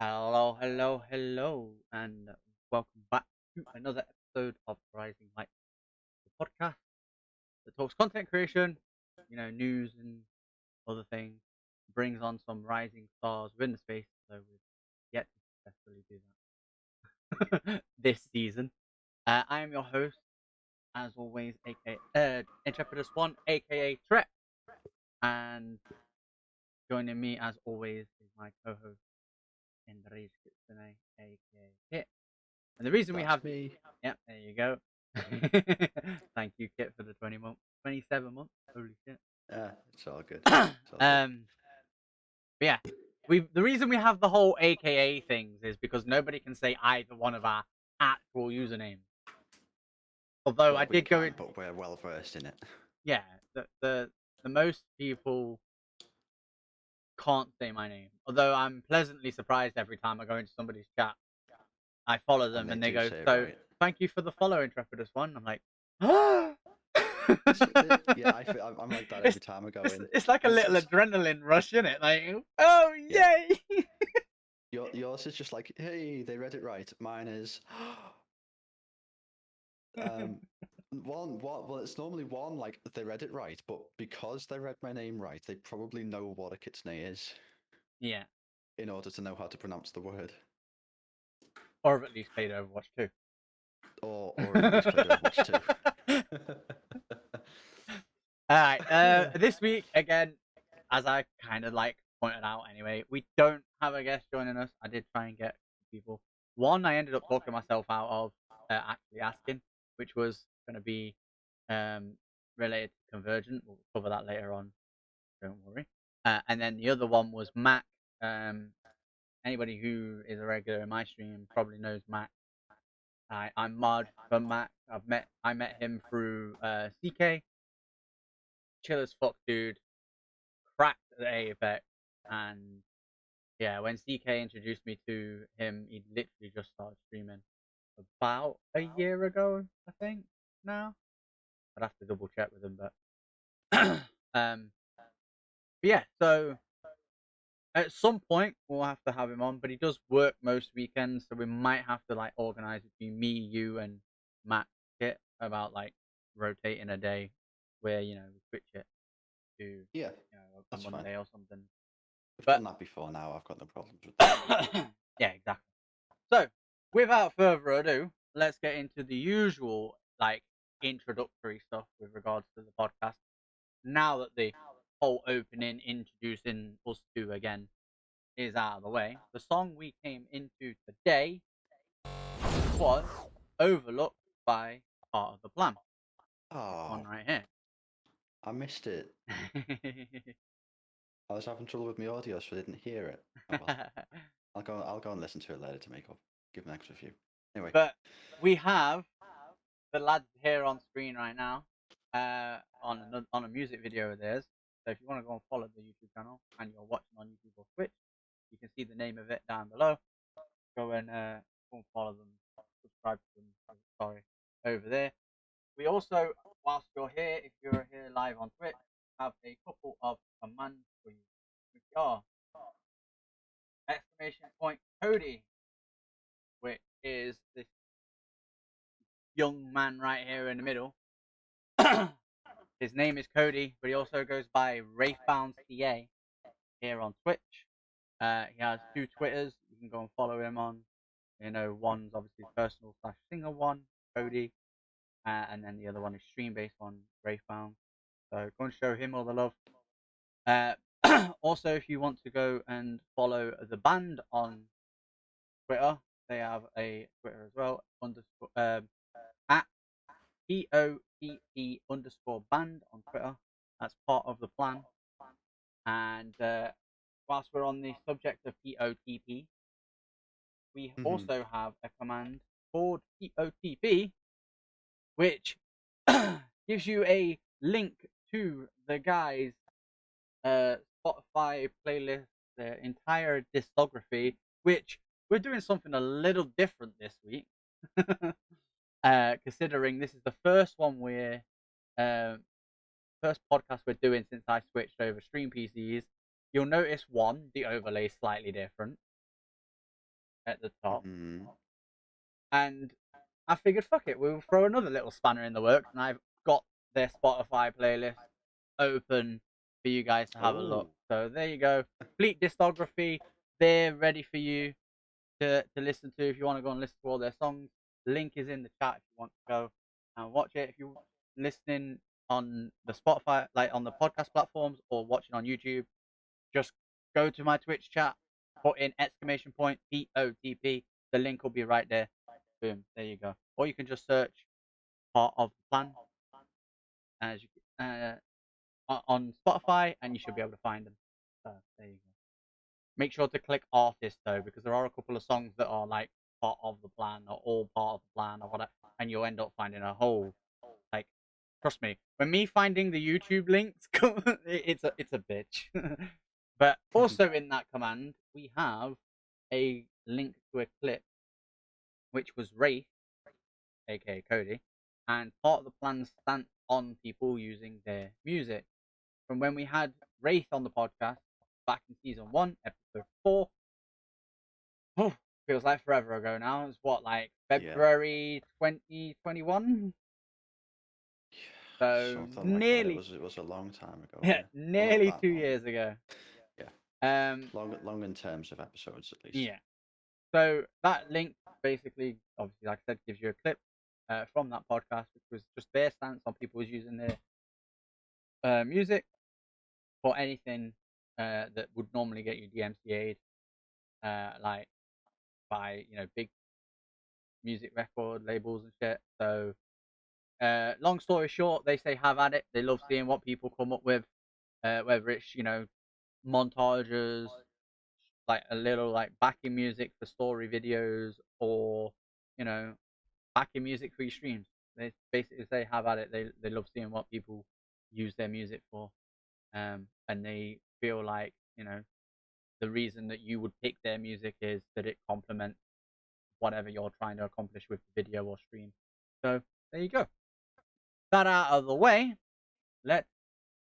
Hello, hello, hello, and welcome back to another episode of Rising Light, the podcast that talks content creation, news and other things, brings on some rising stars within the space, so we've yet to successfully do that this season. I am your host, as always, aka Intrepidus One, aka Trek, and joining me, as always, is my co-host, Enrique Kitsune, aka Kit. And the reason we That's have me. Yep, there you go. Thank you, Kit, for the 27 months. Holy shit. Yeah, it's all good. It's all good. um, but yeah, the reason we have the whole AKA things is because nobody can say either one of our actual usernames. Although I Well, we did go in, can, but we're well versed in it. yeah, the most people can't say my name. Although I'm pleasantly surprised every time I go into somebody's chat. I follow And them they and they do go, say it "So right. thank you for the follow, Intrepidus One." I'm like, Yeah, I'm like that it's, every time I go it's in. it's like a It's, little it's adrenaline rush, isn't it? Like, oh yeah. yay! Yours is just like, hey, they read it right. Mine is, um, one. What? Well, it's normally one like they read it right, but because they read my name right, they probably know what a kitsune is Yeah, in order to know how to pronounce the word, or have at least played Overwatch 2. or have at least played Overwatch 2. All right. This week again, as I kind of like pointed out anyway, we don't have a guest joining us. I did try and get people. One I ended up talking myself out of actually asking, which was going to be um, related to Convergent. We'll cover that later on. Don't worry. And then the other one was Mac. Um, Anybody who is a regular in my stream probably knows Mac. I'm Mod for Mac. I met him through CK. Chill as fuck, dude. Cracked at Apex, and yeah, when CK introduced me to him, he literally just started streaming about a year ago, I think. Now I'd have to double check with him, but um, but yeah. So at some point we'll have to have him on, but he does work most weekends, so we might have to like organize between me, you, and Matt Kit about like rotating a day where we switch it to Yeah, a that's fine. Monday or something. We've But done that before now. I've got no problems with that. yeah, exactly. So, without further ado, let's get into the usual like introductory stuff with regards to the podcast. Now that the whole opening introducing us two again is out of the way, the song we came into today was Overlooked by Part of the Plan. This one Oh, right here. I missed it. I was having trouble with my audio, so I didn't hear it. Oh well, I'll go and listen to it later to make up, give an extra view. Anyway, But we have the lads here on screen right now on a music video of theirs. So if you want to go and follow the YouTube channel and you're watching on YouTube or Twitch, you can see the name of it down below. Go and follow them, subscribe to them. Sorry, over there. We also, whilst you're here, if you're here live on Twitch, have a couple of commands for you, which are exclamation point Cody, which is this young man right here in the middle. His name is Cody, but he also goes by Wraithbound CA here on Twitch. He has two Twitters. You can go and follow him on. One's obviously personal / singer one, Cody, and then the other one is stream based on Wraithbound. So go and show him all the love. Uh, also, if you want to go and follow the band on Twitter, they have a Twitter as well. At POTP_band on Twitter. That's part of the plan. And whilst we're on the subject of POTP, we mhm, also have a command called POTP, which gives you a link to the guy's Spotify playlist, their entire discography, which we're doing something a little different this week. Considering this is the first one uh, first podcast we're doing since I switched over stream PCs. You'll notice one, the overlay is slightly different. at the top. Mhm. And I figured, fuck it, we'll throw another little spanner in the works, and I've got their Spotify playlist open for you guys to have a look. Oh. So there you go, complete discography. They're ready for you to listen to if you want to go and listen to all their songs. Link is in the chat if you want to go and watch it. If you're listening on the Spotify, like on the podcast platforms, or watching on YouTube, just go to my Twitch chat, put in exclamation point POTP. The link will be right there. Boom, there you go. Or you can just search part of the plan as you on Spotify, and you should be able to find them. So there you go. Make sure to click artist though, because there are a couple of songs that are like part of the plan or all part of the plan or whatever, and you'll end up finding a whole like. Trust me, when me finding the YouTube links, it's a bitch. But also in that command, we have a link to a clip, which was Wraith, aka Cody, and part of the plan's stance on people using their music. From when we had Wraith on the podcast back in season 1, episode 4. Oh, feels like forever ago now. It's what, like February 2021? So Something like that. nearly, It was a long time ago. yeah, Yeah. Well, not nearly that 2 years long. ago. Yeah. Long in terms of episodes, at least. Yeah. So that link basically, obviously, like I said, gives you a clip from that podcast, which was just their stance on people using their music for anything that would normally get you DMCA'd, like by big music record labels and shit. So, long story short, they say have at it. They love seeing what people come up with, whether it's montages, like a little like backing music for story videos, or you know backing music for your streams. They basically say have at it. They love seeing what people use their music for, and they feel like the reason that you would pick their music is that it complements whatever you're trying to accomplish with the video or stream. So there you go. That out of the way, let's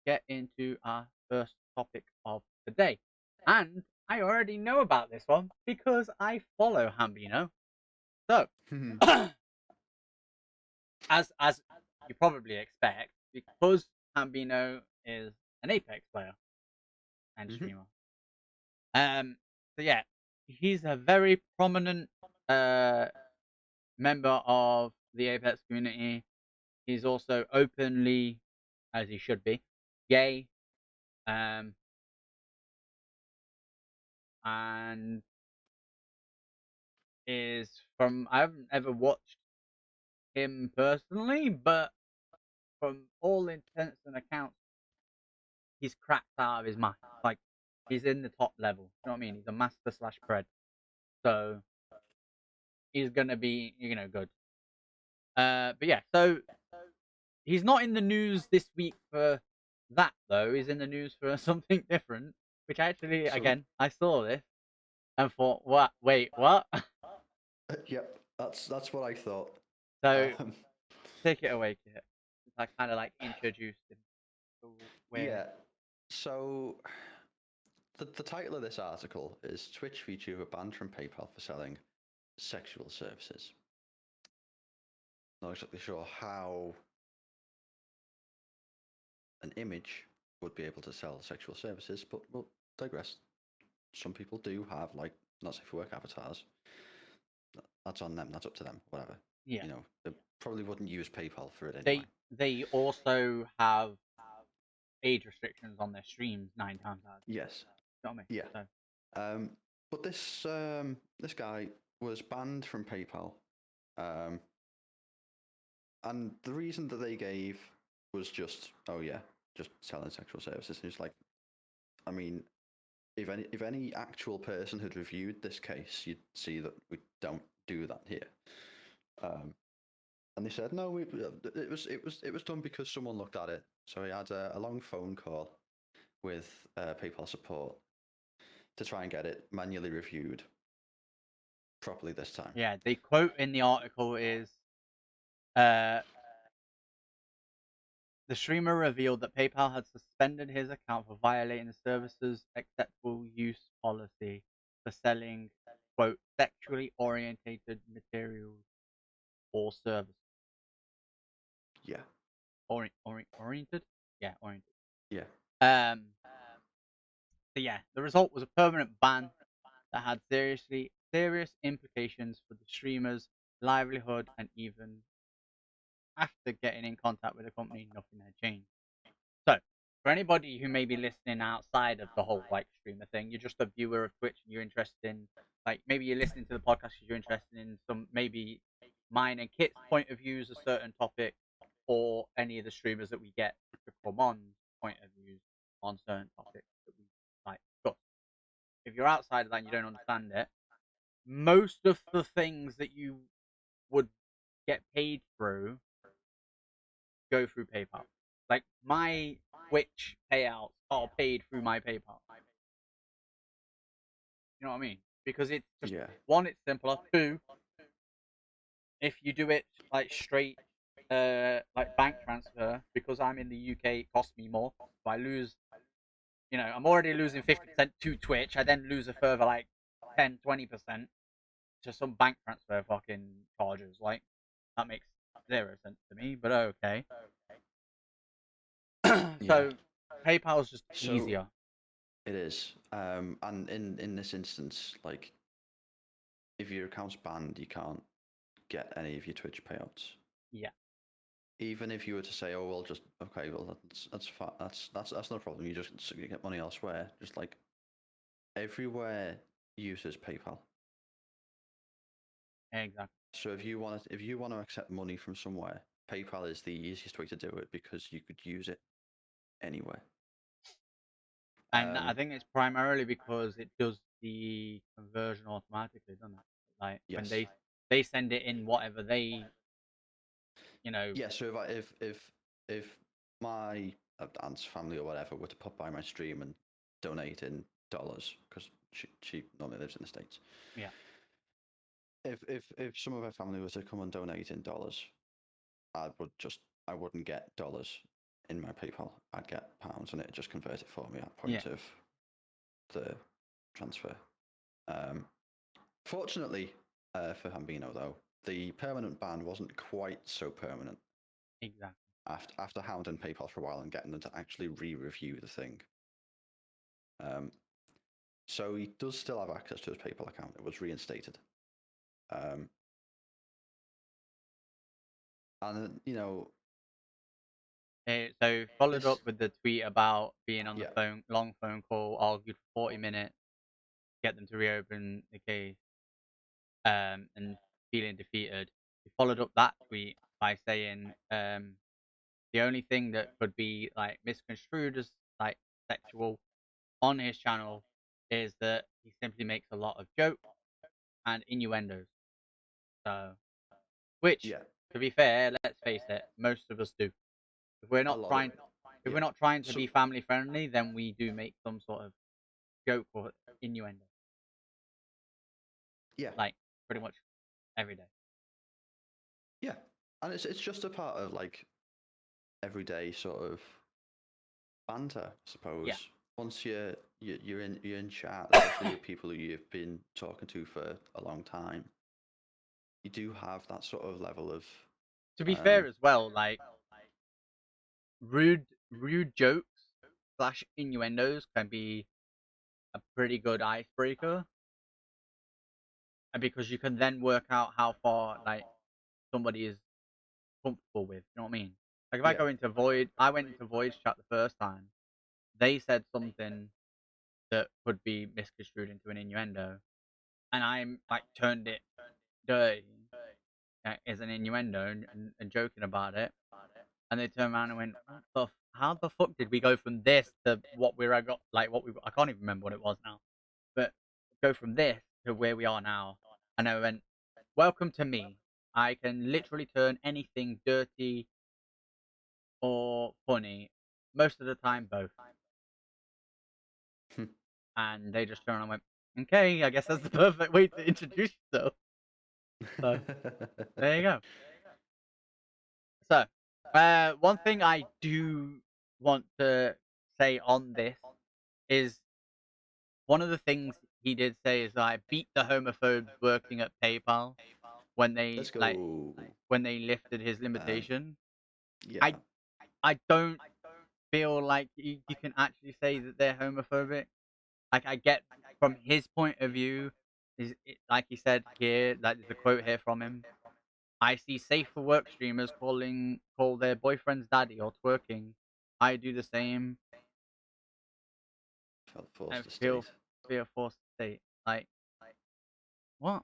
get into our first topic of the day. And I already know about this one because I follow Hambino. So, as you probably expect, because Hambino is an Apex player and streamer. So yeah, he's a very prominent member of the Apex community. He's also openly, as he should be, gay. And is from I haven't ever watched him personally, but from all intents and accounts, he's cracked out of his mind. Like he's in the top level. You know what I mean? He's a master slash pred. So he's gonna be good. But yeah, so he's not in the news this week for that though. He's in the news for something different, which actually So, again I saw this and thought, what? Wait, what? yep, that's what I thought. So Um, take it away, Kit. I kind of like introduced him. To where... yeah. So the title of this article is Twitch VTuber banned from PayPal for selling sexual services. Not exactly sure how an image would be able to sell sexual services, but we'll digress. Some people do have like not safe for work avatars. That's on them. That's up to them. Whatever. Yeah. They probably wouldn't use PayPal for it They anyway. they also have age restrictions on their streams 9 times out. Yes. You know what I mean? Yeah. So. But this guy was banned from PayPal, and the reason that they gave was just, oh yeah, just selling sexual services. And it's like, I mean, if any actual person had reviewed this case, you'd see that we don't do that here. And they said no, it was done because someone looked at it. So he had a long phone call with PayPal support to try and get it manually reviewed properly this time. Yeah, the quote in the article is, the streamer revealed that PayPal had suspended his account for violating the service's acceptable use policy for selling quote, sexually orientated materials or services. Yeah. Oriented? Yeah, oriented. Yeah. So yeah, the result was a permanent ban that had serious implications for the streamer's livelihood, and even after getting in contact with the company, nothing had changed. So, for anybody who may be listening outside of the whole like streamer thing, you're just a viewer of Twitch and you're interested in, like, maybe you're listening to the podcast because you're interested in some, maybe mine and Kit's point of views a certain topic, or any of the streamers that we get to come on point of views on certain topics that we like discuss. If you're outside of that and you don't understand it, most of the things that you would get paid through go through PayPal. Like, my Twitch payouts are paid through my PayPal. You know what I mean? Because it's just, Yeah. one, it's simpler. Two, if you do it like straight, like bank transfer, because I'm in the UK, it costs me more. So I lose, I'm already losing 50% to Twitch. I then lose a further like 10-20% to some bank transfer fucking charges. Like, that makes zero sense to me, but okay. Yeah. So PayPal is just So easier. it is. And in this instance, like, if your account's banned, you can't get any of your Twitch payouts. Yeah. Even if you were to say, "Oh, well, just okay, well, that's fine. That's no problem. You just get money elsewhere." Just like everywhere uses PayPal. Exactly. So if you want to accept money from somewhere, PayPal is the easiest way to do it because you could use it anywhere. And I think it's primarily because it does the conversion automatically, doesn't it? Like, when Yes. they send it in whatever they, Yeah. So if my aunt's family or whatever were to pop by my stream and donate in dollars, because she normally lives in the States. Yeah. If some of her family was to come and donate in dollars, I wouldn't get dollars in my PayPal. I'd get pounds, and it'd just convert it for me at point of the transfer. Fortunately, for Hambino though, the permanent ban wasn't quite so permanent. Exactly. After hounding PayPal for a while and getting them to actually re-review the thing. So he does still have access to his PayPal account. It was reinstated. And So followed up with the tweet about being on the yeah. long phone call, argued for 40 minutes, get them to reopen the case, and feeling defeated. He followed up that tweet by saying, the only thing that could be like misconstrued as like sexual on his channel is that he simply makes a lot of jokes and innuendos. So, which, Yeah. to be fair, let's face it, most of us do. If we're A not lot trying, of it. if Yeah. we're not trying to So be family friendly, then we do make some sort of joke or innuendo, yeah. like pretty much every day. Yeah. And it's just a part of like everyday sort of banter, I suppose. Yeah. Once you're in chat, especially with people who you've been talking to for a long time, you do have that sort of level of To be fair as well, like rude jokes slash innuendos can be a pretty good icebreaker, and because you can then work out how far like somebody is comfortable with. You know what I mean? Like, if I yeah. go into Void, I went into Void's chat the first time. They said something that could be misconstrued into an innuendo, and I'm like turned it dirty as an innuendo and joking about it. And they turned around and went, "How the fuck did we go from this to what we're got? Like, I can't even remember what it was now, but go from this to where we are now." And I went, "Welcome to me. I can literally turn anything dirty or funny, most of the time both." And they just turned around and went, "Okay, I guess that's the perfect way to introduce yourself." So there you go. So, one thing I do want to say on this is, one of the things he did say is like beat the homophobes working at PayPal when Let's they go. lifted his limitation. Yeah. I don't feel like you can actually say that they're homophobic. Like I get from his point of view, like he said here, like there's a quote here from him. I see safe for work streamers call their boyfriend's daddy or twerking. I do the same Felt forced and to state. feel forced to state. Like what?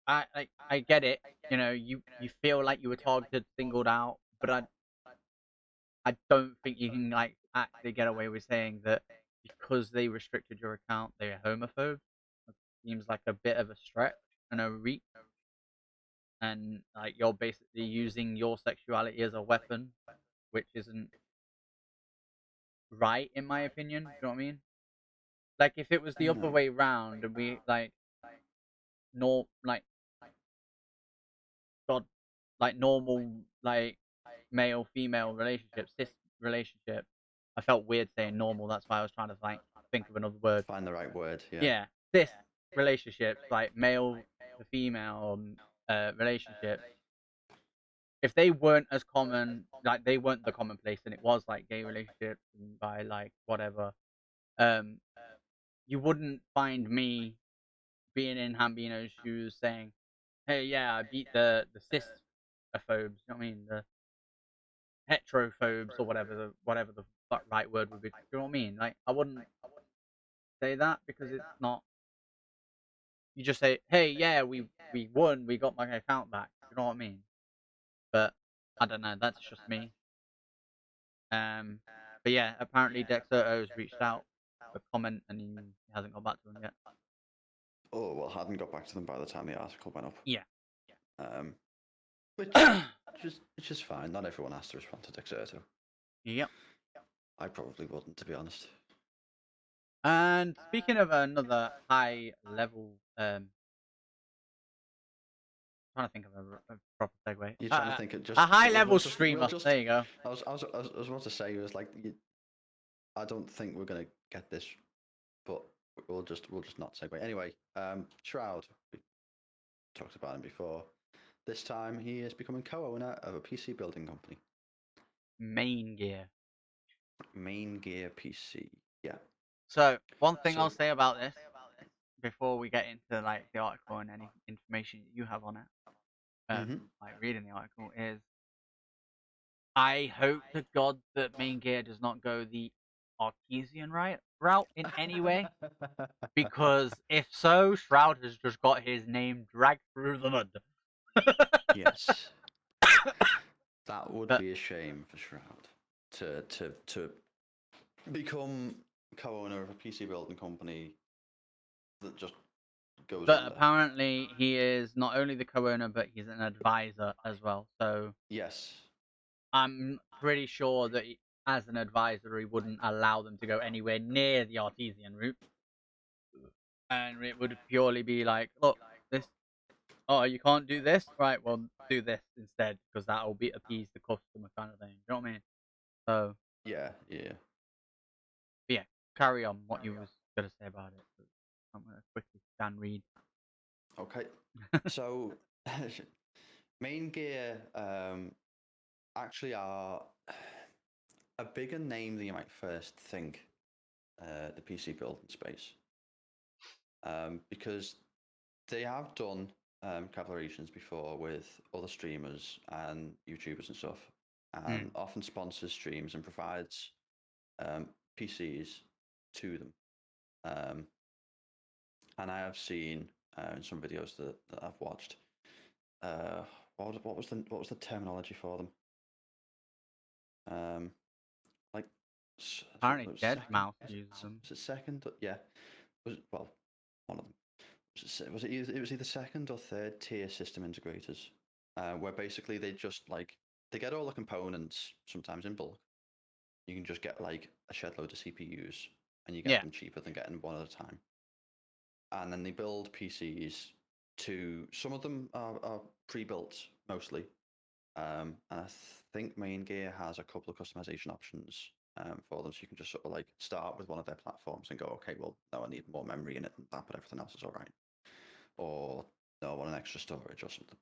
I get it. You know, you feel like you were targeted, singled out, but I don't think you can like actually get away with saying that because they restricted your account, they're homophobes. It seems like a bit of a stretch and a reach, and like you're basically using your sexuality as a weapon, which isn't right in my opinion. Do you know what I mean? Like if it was the other No. way round and we like nor like God like normal like male female relationships, cis relationship. I felt weird saying normal. That's why I was trying to like think of another word. Find the right word. Yeah. Yeah, cis relationships, like male to female relationships. If they weren't as common, like they weren't the commonplace, and it was like gay relationships and by like whatever, um, you wouldn't find me being in Hambino's shoes saying, "Hey, yeah, I beat the cis phobes." You know what I mean? The heterophobes or whatever the right word would be. Do you know what I mean? Like I wouldn't say that because it's not. You just say, "Hey, yeah, we won. We got my account back." You know what I mean? But I don't know. That's just me. But yeah, apparently Dexerto's reached out for comment and he hasn't got back to him yet. Oh well, hadn't got back to them by the time the article went up. Yeah. Which it's just fine. Not everyone has to respond to Dexerto. Yep. I probably wouldn't, to be honest. And speaking of another high level, trying to think of a proper segue. You're trying to think of just A high level we'll streamer. just. There you go. I was about to say it was like I don't think we're gonna get this, but we'll just not segue anyway. Shroud, we talked about him before. This time he is becoming co-owner of a PC building company. Main Gear. Main Gear PC. Yeah. So one thing I'll say about this before we get into like the article and any information you have on it, like reading the article, is I hope to God that Main Gear does not go the Artesian route in any way, because if so, Shroud has just got his name dragged through the mud. Yes. That would be a shame for Shroud to become co-owner of a PC building company that just goes But under. apparently, he is not only the co-owner, but he's an advisor as well. So yes, I'm pretty sure that as an advisor, he wouldn't allow them to go anywhere near the Artesian route, and it would purely be like, look, this. Oh, you can't do this, right? Well, do this instead, because that will be appease the customer, kind of thing. You know what I mean? So yeah. yeah, carry on what you was gonna say about it. I'm gonna quickly scan read. Okay. So, Main Gear actually are a bigger name than you might first think. The PC building space, because they have done collaborations before with other streamers and YouTubers and stuff, and often sponsors streams and provides PCs to them. And I have seen in some videos that I've watched. What was the terminology for them? Like Apparently, Dead Mouse uses them. Was it second? Yeah. Well, one of them. It was either second or third tier system integrators, where basically they just like they get all the components sometimes in bulk. You can just get like a shed load of CPUs, and you get them cheaper than getting one at a time. And then they build PCs to some of them are pre-built mostly, and I think Main Gear has a couple of customization options for them, so you can just sort of like start with one of their platforms and go, okay, well, no, I need more memory in it than that, but everything else is all right. Or no, I want an extra storage or something.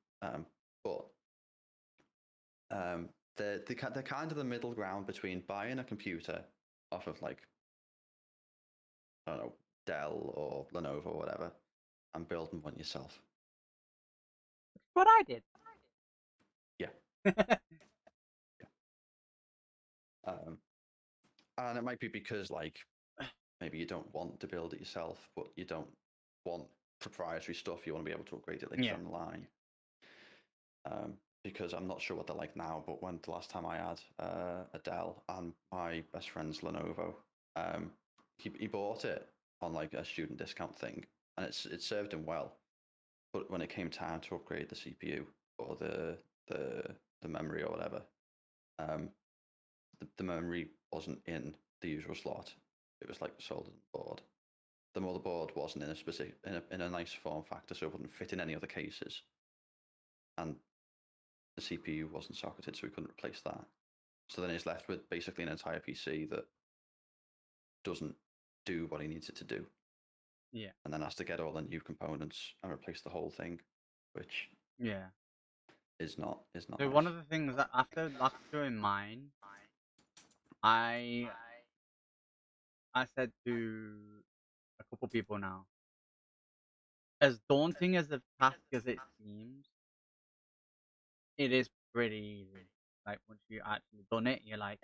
But they're kind of the middle ground between buying a computer off of like, I don't know, Dell or Lenovo or whatever, and building one yourself. What I did. Yeah. Um, and it might be because like maybe you don't want to build it yourself, but you don't want proprietary stuff. You want to be able to upgrade it later Yeah. down the line. Because I'm not sure what they're like now, but when the last time I had a Dell and my best friend's Lenovo, he bought it on like a student discount thing, and it served him well. But when it came time to upgrade the CPU or the memory or whatever, the memory wasn't in the usual slot. It was like sold on the board. The motherboard wasn't in a specific in a nice form factor, so it wouldn't fit in any other cases. And the CPU wasn't socketed, so we couldn't replace that. So then he's left with basically an entire PC that doesn't do what he needs it to do. Yeah. And then has to get all the new components and replace the whole thing, which Yeah. is not So nice. one of the things that after doing mine, I said to a couple people now, as daunting as the task as it seems, it is pretty easy. Like once you actually done it, you're like,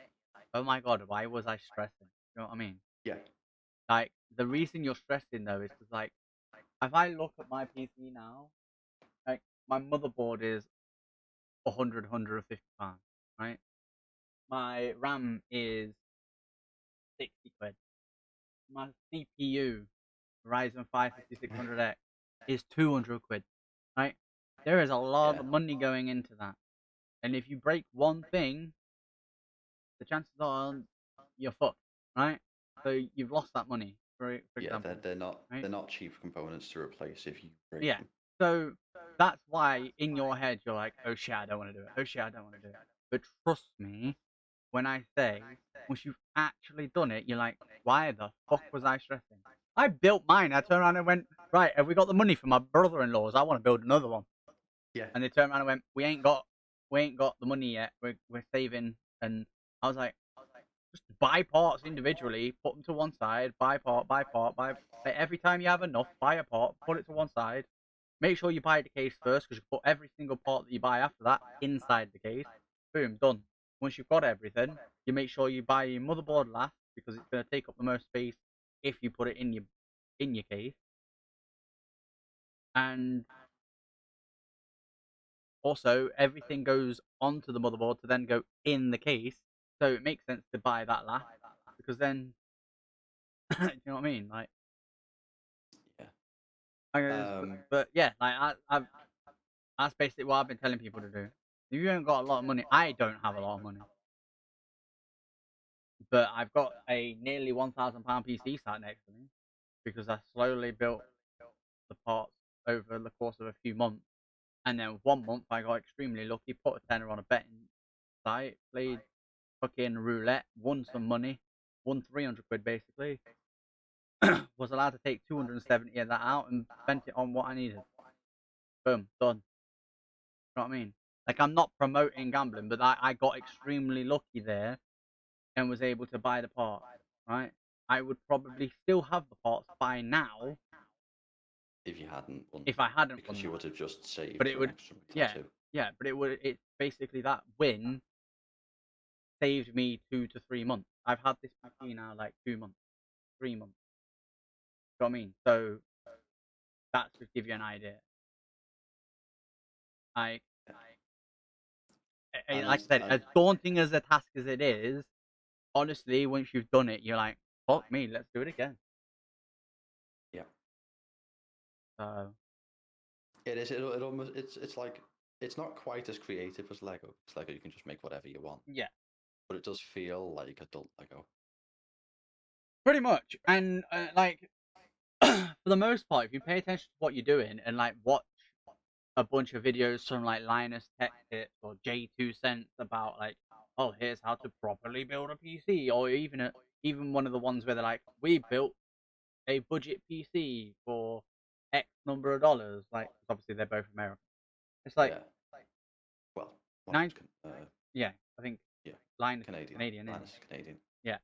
oh my god, why was I stressing? You know what I mean? Yeah. Like the reason you're stressing though is because like if I look at my PC now, like my motherboard is 150 pounds, right? My RAM is 60 quid. My CPU, Ryzen 5 5600X, is 200 quid, right? There is a lot Yeah. of money going into that. And if you break one thing, the chances are you're fucked, right? So you've lost that money, for Yeah, example. they're Right? not cheap components to replace if you break Yeah. them. So that's why in your head you're like, oh shit, I don't want to do it. Oh shit, I don't want to do it. But trust me, when I say, once you've actually done it, you're like, why the fuck was I stressing? I built mine. I turned around and went, right, have we got the money for my brother-in-law's? I want to build another one. Yeah. And they turned around and went, we ain't got the money yet. We're saving. And I was like, just buy parts individually, put them to one side, buy part. Like every time you have enough, buy a part, put it to one side. Make sure you buy the case first because you put every single part that you buy after that inside the case. Boom, done. Once you've got everything, you make sure you buy your motherboard last because it's going to take up the most space if you put it in your case. And also, everything goes onto the motherboard to then go in the case. So it makes sense to buy that last because then, do you know what I mean? Like, Yeah. but yeah, like that's basically what I've been telling people to do. If you haven't got a lot of money, I don't have a lot of money, but I've got a nearly £1,000 PC sat next to me because I slowly built the parts over the course of a few months. And then 1 month I got extremely lucky, put a tenner on a betting site, played fucking roulette, won some money, won 300 quid basically. Was allowed to take 270 of that out and spent it on what I needed. Boom, done. You know what I mean? Like I'm not promoting gambling, but I got extremely lucky there and was able to buy the parts. Right? I would probably still have the parts by now If you hadn't won, if I hadn't because won you that. would have just saved But it for would, an extra week yeah, or two. yeah. But it would. It's basically that win saved me 2 to 3 months. I've had this PC now like 2 months, 3 months. You know what I mean? So that should give you an idea. Like, like I said, as daunting as a task as it is, honestly, once you've done it, you're like, fuck me, let's do it again. Yeah. So It is. It almost. It's like it's not quite as creative as Lego. It's Lego. You can just make whatever you want. yeah, But it does feel like adult Lego. pretty much. And like, for the most part, if you pay attention to what you're doing and like watch a bunch of videos from like Linus Tech Tips or J2 Cents about like oh, here's how to properly build a PC, or even one of the ones where they're like, we built a budget PC for X number of dollars. Like, 'cause obviously they're both American. It's like Yeah. Well, nine. Linus, Yeah, I think yeah, Linus is Canadian. Canadian, isn't Linus is Canadian. he? Yeah.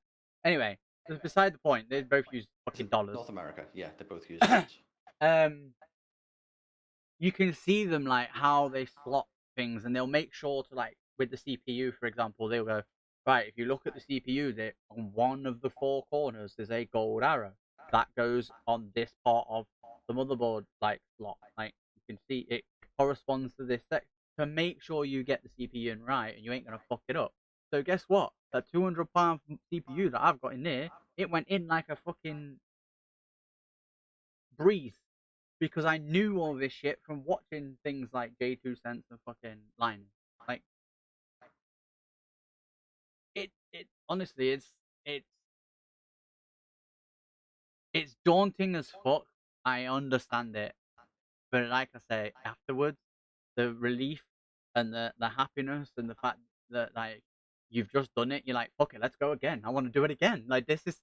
Anyway, it's beside the point. They both use fucking dollars. North America. Yeah, they both use it. You can see them like how they slot things, and they'll make sure to like with the CPU, for example, they'll go right. If you look at the CPU, there on one of the four corners there's a gold arrow that goes on this part of the motherboard like slot. Like you can see it corresponds to this section to make sure you get the CPU in right, and you ain't gonna fuck it up. So guess what? That £200 CPU that I've got in there, it went in like a fucking breeze because I knew all this shit from watching things like J2 Sense and fucking Linus. Like it honestly it's daunting as fuck. I understand it. But like I say, afterwards the relief and the happiness and the fact that like you've just done it, you're like, fuck it, let's go again. I want to do it again. Like this is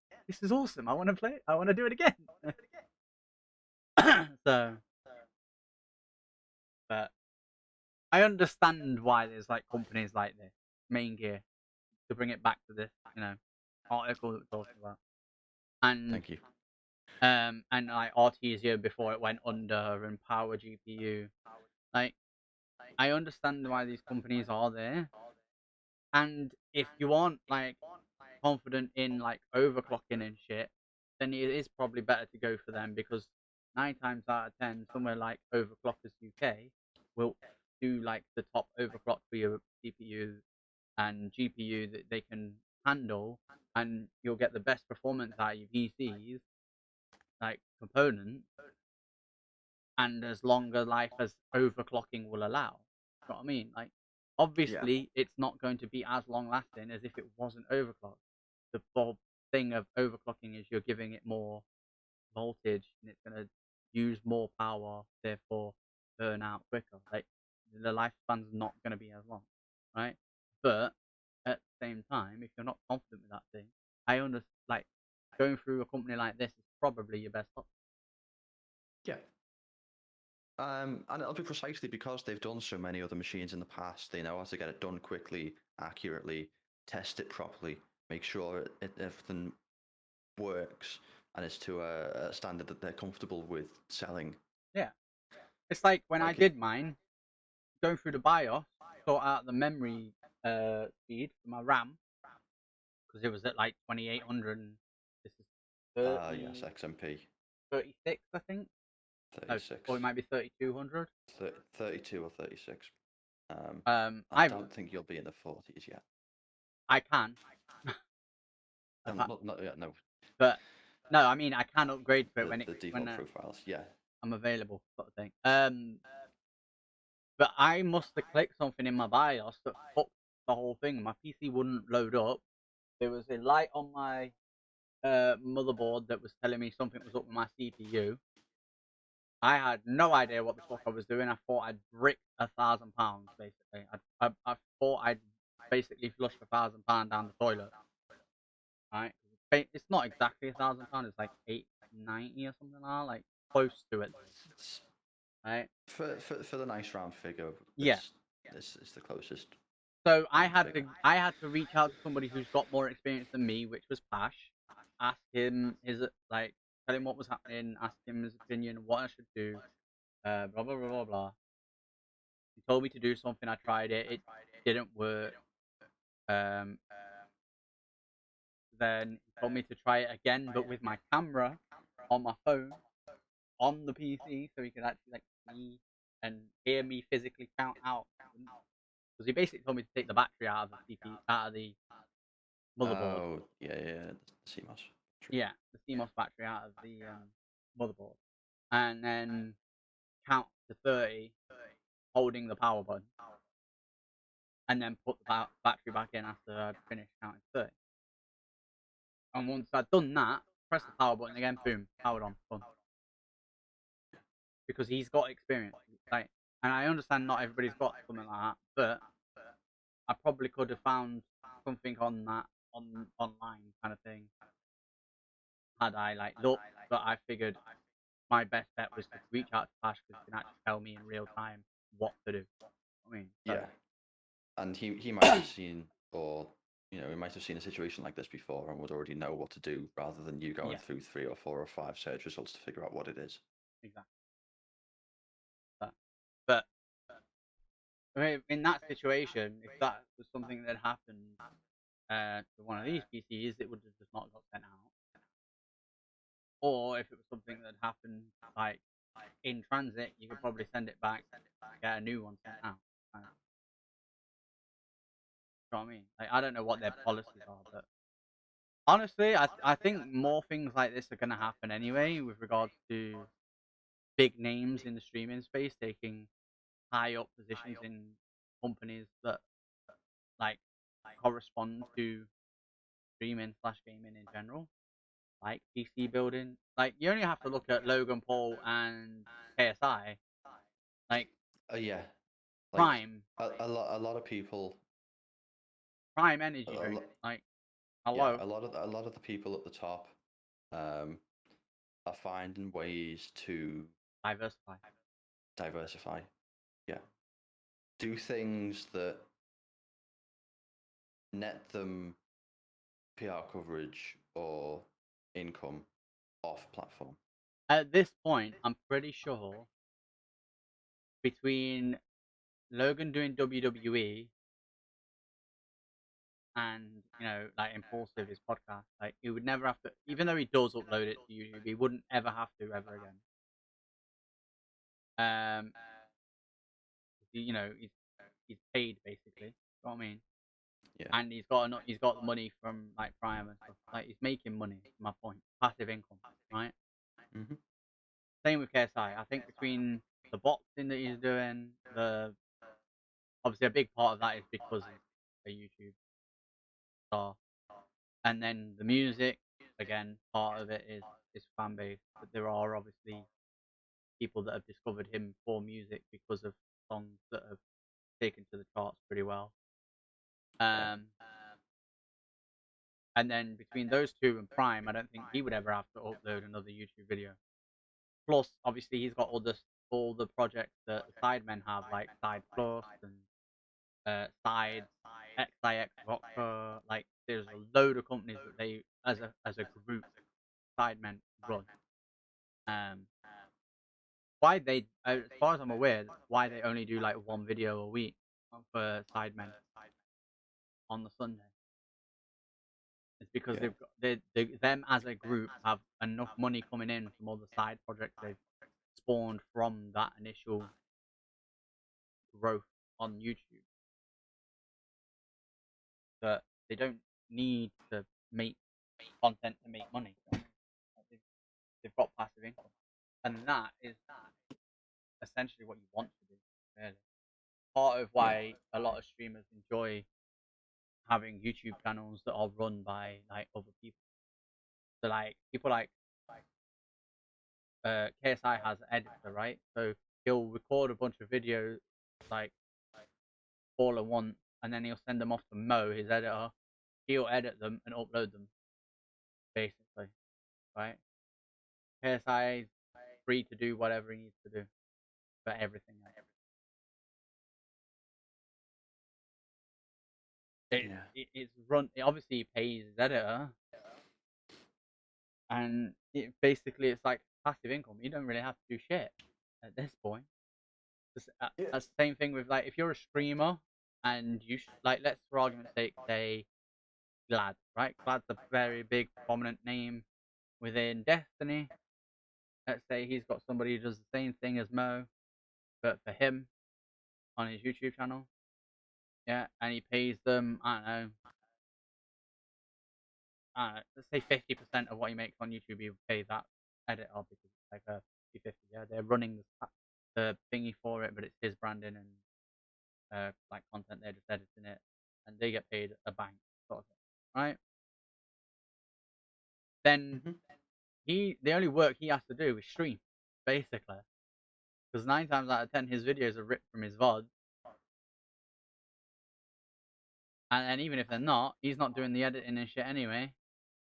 awesome. I want to play it. I want to do it again. So but I understand why there's like companies like this, Main Gear, to bring it back to this, article that we're talking about, and Thank you. and like Artesia before it went under, and Power GPU. Like, I understand why these companies are there, and if you aren't like confident in like overclocking and shit, then it is probably better to go for them because 9 times out of 10, somewhere like Overclockers UK will do like the top overclock for your CPU and GPU that they can handle, and you'll get the best performance out of your PCs, like components, and as long a life as overclocking will allow. You know what I mean? Like, obviously, it's not going to be as long lasting as if it wasn't overclocked. The whole thing of overclocking is you're giving it more voltage and it's going to use more power, therefore burn out quicker. Like, the lifespan's not going to be as long, right? But at the same time, if you're not confident with that thing, I understand, like, going through a company like this is probably your best option. Yeah. And it'll be precisely because they've done so many other machines in the past. They know how to get it done quickly, accurately, test it properly, make sure everything works, and it's to a standard that they're comfortable with selling. Yeah. It's like when I Like did mine, going through the BIOS, sort out the memory speed for my RAM, because it was at like 2800, and this is 30, yes, XMP 36, I think. No, 36, or it might be 3200. 32 or 36. I I don't think you'll be in the 40s yet. I can, Not yet, no. but no, I mean I can upgrade to it The default profiles, yeah. I'm available, sort of thing. But I must have clicked something in my BIOS that fucked the whole thing. My PC wouldn't load up. There was a light on my motherboard that was telling me something was up with my CPU. I had no idea what the fuck I was doing. I thought I'd bricked £1,000, basically. I thought I'd basically flushed £1,000 down the toilet. Right? It's not exactly £1,000. It's like 890 or something like that, like close to it. Right? For the nice round figure, yeah, this is the closest. So I had to reach out to somebody who's got more experience than me, which was Pash. Ask him tell him what was happening, ask him his opinion, what I should do, blah blah blah blah blah. He told me to do something. I tried it. It didn't work. Then he told me to try it again, but with my camera on my phone on the PC, so he could actually like see and hear me physically count out. Because he basically told me to take the battery out of the CPU, out of the motherboard. Oh, yeah, the CMOS. Yeah, the CMOS battery out of the motherboard, and then count to 30, holding the power button, and then put the battery back in after I'd finished counting 30. And once I'd done that, press the power button again, boom, powered on, done. Because he's got experience, like, and I understand not everybody's got something like that, but I probably could have found something on that online kind of thing, had I like looked, but I figured my best bet was to reach out to Flash because he can actually tell me in real time what to do. I mean, so, Yeah, and he might have seen, or he might have seen a situation like this before and would already know what to do, rather than you going yeah, through 3 or 4 or 5 search results to figure out what it is. exactly. But I mean, in that situation, if that was something that happened to one of these PCs, it would have just not got sent out. Or if it was something that happened like in transit, you could probably send it back, get a new one sent out. You know what I mean? Like, I don't know what their policies are, but honestly, I think more things like this are gonna happen anyway, with regards to big names in the streaming space taking high up positions in companies that like correspond to streaming slash gaming in general, like PC building. Like, you only have to look at Logan Paul and KSI, like Yeah, like Prime, a lot of people, Prime Energy a Drink. lot, Like, yeah, hello, a lot of the people at the top, um, are finding ways to diversify. diversify. Yeah, do things that net them PR coverage or income off platform. At this point, I'm pretty sure between Logan doing WWE and like Impulsive, his podcast, like he would never have to, even though he does upload it to YouTube, he wouldn't ever have to ever again. Um, he's paid basically. You know what I mean? Yeah. And he's got the money from like Prime and stuff. Like, he's making money. Is my point. Passive income, right? Hmm. Same with KSI. I think between the boxing that he's doing, the obviously a big part of that is because he's a YouTube star, and then the music. Again, part of it is his fan base, but there are obviously people that have discovered him for music because of songs that have taken to the charts pretty well. Yeah. And then between those two and Prime, I don't think he would ever have to upload another YouTube video. Plus, obviously, he's got all the projects that the Sidemen have, like Side Plus and Side XIX Vodka. Like, there's a load of companies that they, as a group, Sidemen run. Um, why they, as far as I'm aware, why they only do like one video a week for Sidemen on the Sunday. It's because Yeah. them as a group have enough money coming in from all the side projects they've spawned from that initial growth on YouTube that they don't need to make content to make money. Like, they've got passive income, and that is essentially what you want to do. Really, part of Yeah. why a lot of streamers enjoy having YouTube channels that are run by like other people. So like people like KSI has an editor, right? So he'll record a bunch of videos like all at once, and then he'll send them off to Mo, his editor. He'll edit them and upload them, basically, right? KSI is free to do whatever he needs to do for everything else. Yeah. It's run. It obviously pays his editor, and it's like passive income. You don't really have to do shit at this point. Yeah. That's the same thing with like if you're a streamer and like, let's for argument's sake say Glad, right? Glad's a very big prominent name within Destiny. Let's say he's got somebody who does the same thing as Mo, but for him on his YouTube channel. Yeah, and he pays them, I don't know, let's say 50% of what he makes on YouTube, he would pay that editor because it's like a 50-50. Yeah, they're running the thingy for it, but it's his branding and like content, they're just editing it, and they get paid a bank sort of thing, right? Then Hmm. the only work he has to do is stream, basically, because 9 times out of 10 his videos are ripped from his VOD. and even if they're not, he's not doing the editing and shit anyway,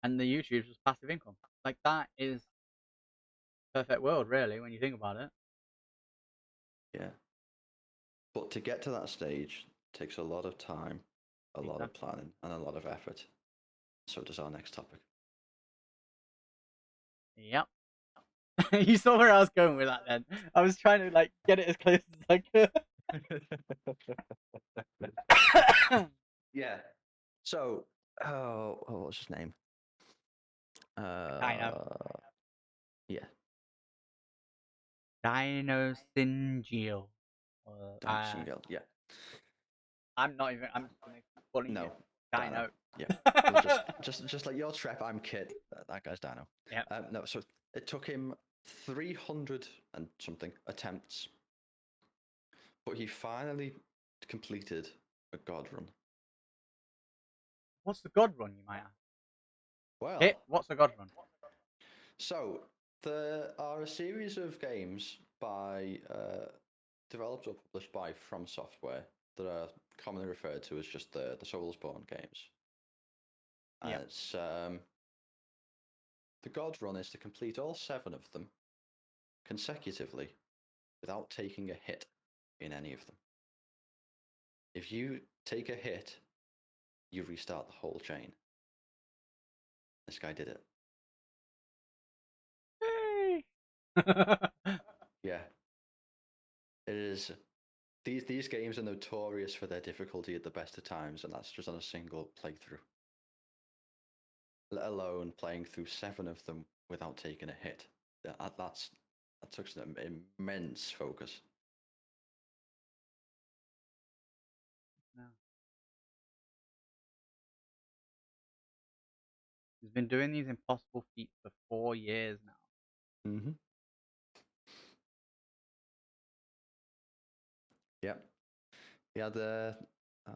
and the YouTube's just passive income. Like that is perfect world, really, when you think about it. Yeah. But to get to that stage takes a lot of time, a lot of Exactly. planning, and a lot of effort. So does our next topic. Yep. You saw where I was going with that. Then I was trying to like get it as close as I could. Yeah. So, what was his name? I know. Yeah, Dino Singeal. Uh, Dino. Yeah. I'm not even. I'm just gonna keep calling No, you Dino. Dino. Yeah. We'll just like your Trep, I'm Kit. That guy's Dino. Yeah. No, so it took him 300 and something attempts, but he finally completed a god run. What's the God Run, you might ask? Well, What's the God Run? so there are a series of games by developed or published by From Software that are commonly referred to as just the Soulsborne games. Yeah. It's the God Run is to complete all 7 of them consecutively without taking a hit in any of them. If you take a hit, you restart the whole chain. This guy did it. Yeah. It is. These games are notorious for their difficulty at the best of times, and that's just on a single playthrough. Let alone playing through 7 of them without taking a hit. That took some immense focus. No. He's been doing these impossible feats for 4 years now. Mm-hmm. Yep. He had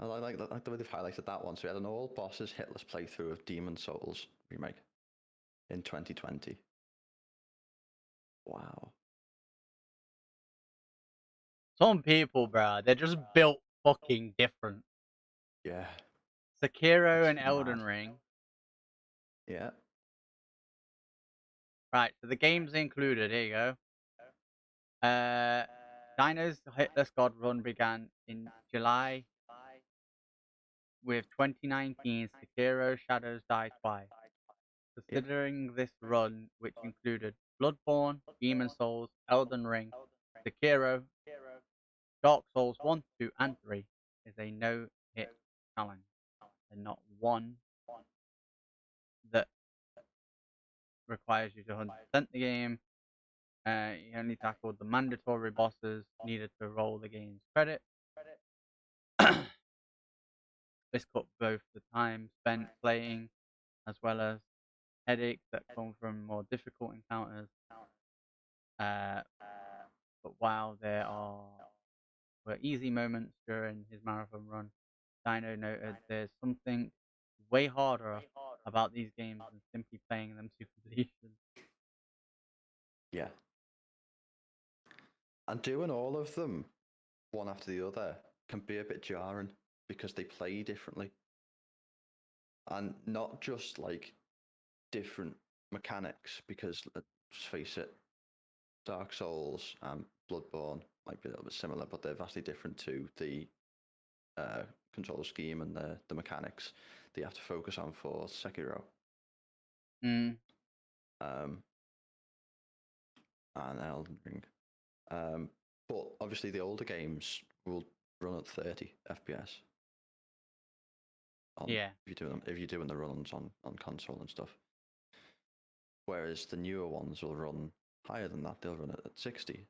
I like the way they've highlighted that one. So he had an all bosses hitless playthrough of Demon Souls remake in 2020. Wow. Some people, bro, they're just built fucking different. Yeah. Sekiro It's and Elden mad. Ring. Yeah. Right, so the games included, here you go. Dino's Hitless God Run began in July with 2019 Sekiro Shadows Die Twice. Considering this run, which included Bloodborne, Demon Souls, Elden Ring, Sekiro, Dark Souls 1, 2, and 3, is a no-hit challenge, and not one that requires you to 100% the game. You only tackled the mandatory bosses needed to roll the game's credit. This cut both the time spent playing as well as headaches that come from more difficult encounters. But while there were easy moments during his marathon run, Dino noted there's something way harder about these games than simply playing them to completion. Yeah. And doing all of them one after the other can be a bit jarring because they play differently. And not just like different mechanics, because let's face it, Dark Souls and Bloodborne might be a little bit similar, but they're vastly different to the control scheme and the mechanics that you have to focus on for Sekiro. Mm. And Elden Ring. But obviously the older games will run at 30 FPS. Yeah. If you're doing the runs on console and stuff. Whereas the newer ones will run higher than that. They'll run at 60.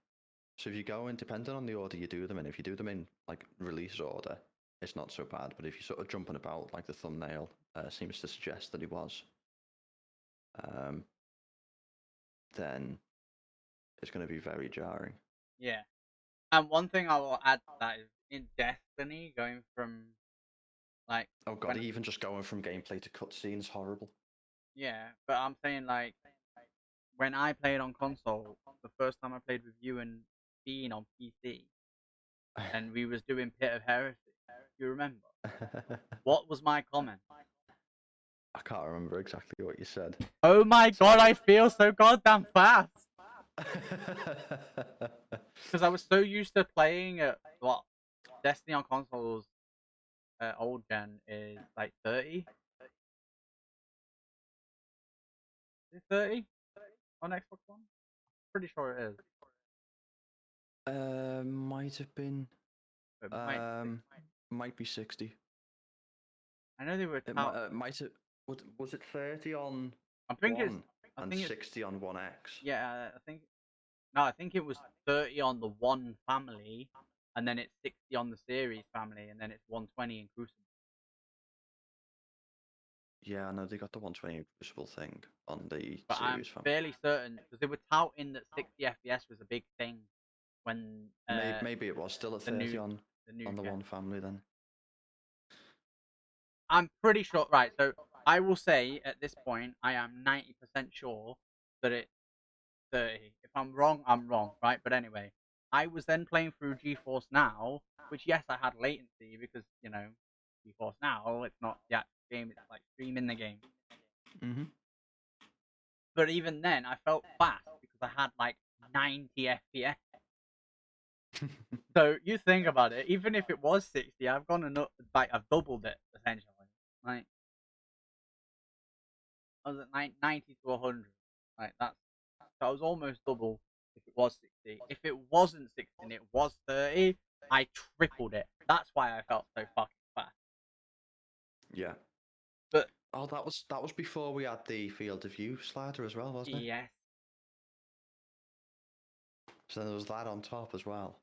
So if you go in, depending on the order you do them in, if you do them in like release order, it's not so bad. But if you're sort of jumping about, like the thumbnail seems to suggest that it was, then it's going to be very jarring. Yeah. And one thing I will add to that is in Destiny, going from like. Oh god, even just going from gameplay to cutscenes, horrible. Yeah, but I'm saying like when I played on console, the first time I played with you and Dean on PC, and we was doing Pit of Heresy. You remember? What was my comment? I can't remember exactly what you said. Oh my god, I feel so goddamn fast. Because I was so used to playing at what Destiny on consoles, old gen is like 30. Is it 30 on Xbox One? Pretty sure it is. Might have been. It Might be 60. I know they were. Might have. Was it 30 on I think it's. one I and think it's. 60 on 1X? Yeah, I think. No, I think it was 30 on the One family, and then it's 60 on the Series family, and then it's 120 in Crucible. Yeah, no, they got the 120 Crucible thing on the But I'm Series family. fairly certain because they were touting that 60 FPS was a big thing when Maybe it was still at the 30 new on the gen. one family then. I'm pretty sure. Right, so I will say at this point, I am 90% sure that it's 30. If I'm wrong, I'm wrong, right? But anyway, I was then playing through GeForce Now, which yes, I had latency because GeForce Now, it's not the actual game; it's like streaming the game. Mm-hmm. But even then, I felt fast because I had like 90 FPS. So you think about it, even if it was 60, I've gone enough, like I've doubled it essentially. Like I was at 90 to 100. Like so I was almost double if it was 60. If it wasn't 60 and it was 30, I tripled it. That's why I felt so fucking fast. Yeah. But that was before we had the field of view slider as well, wasn't it? yes, So there was that on top as well.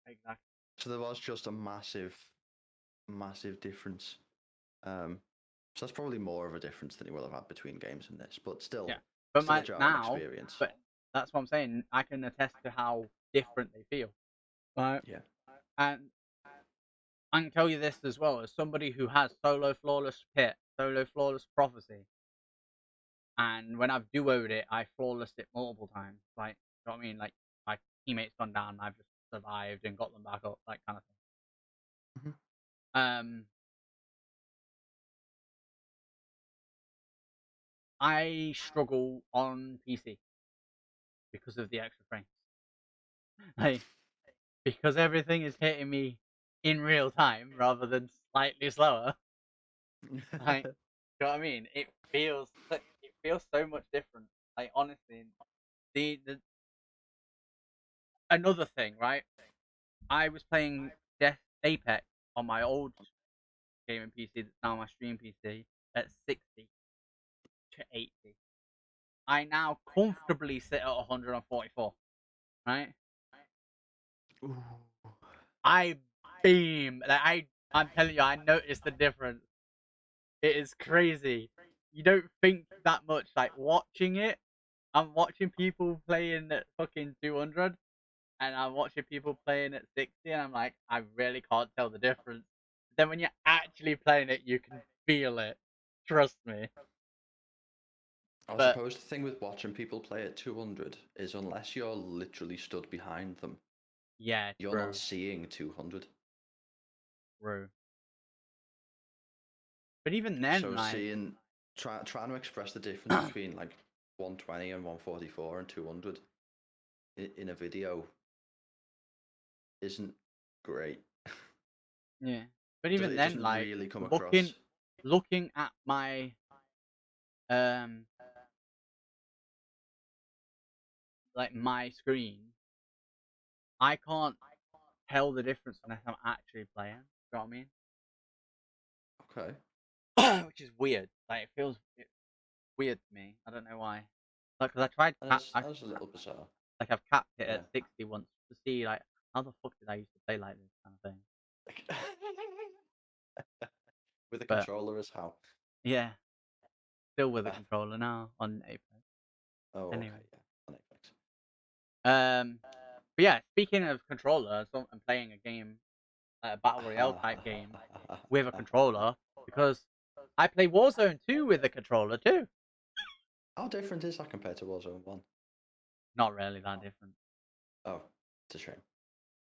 exactly. So there was just a massive difference. So that's probably more of a difference than you will have had between games in this, but still, Yeah. But still a jarring experience. but that's what I'm saying. I can attest to how different they feel. Right? Yeah. And I can tell you this as well, as somebody who has solo flawless pit, solo flawless prophecy, and when I've duoed it, I flawless it multiple times. Like, you know what I mean? Like, my teammates gone down, and I've just survived and got them back up, that kind of thing. Mm-hmm. I struggle on PC because of the extra frames. Like, because everything is hitting me in real time rather than slightly slower. Like, you know what I mean? It feels so much different. Like, honestly, the another thing, right? I was playing Apex on my old gaming PC that's now my stream PC at 60 to 80. I now comfortably sit at 144, right? Ooh. I beam. I'm telling you, I noticed the difference. It is crazy. You don't think that much. Like watching it, I'm watching people playing at fucking 200, and I'm watching people playing at 60, and I'm like, I really can't tell the difference. Then when you're actually playing it, you can feel it. Trust me. I But suppose the thing with watching people play at 200 is unless you're literally stood behind them, yeah, you're not seeing 200. True. But even then, So like, trying to express the difference between like 120 and 144 and 200 in a video isn't great. yeah. But even It then, doesn't like, really come looking across. looking at my um like my screen, I can't tell the difference unless I'm actually playing. You know what I mean? Okay. Which is weird. Like it's weird to me. I don't know why. Like, cause I tried That's a little bizarre. like I've capped it Yeah. at 60 once to see like how the fuck did I used to play like this kind of thing. With a But controller as how? yeah, still with a controller now on Apex. Oh, okay, Anyway, yeah, on Apex. but yeah, speaking of controller, so I'm playing a game, a battle royale type game with a controller because I play Warzone 2 with a controller too. How different is that compared to Warzone 1? Not really that different. Oh, it's a shame.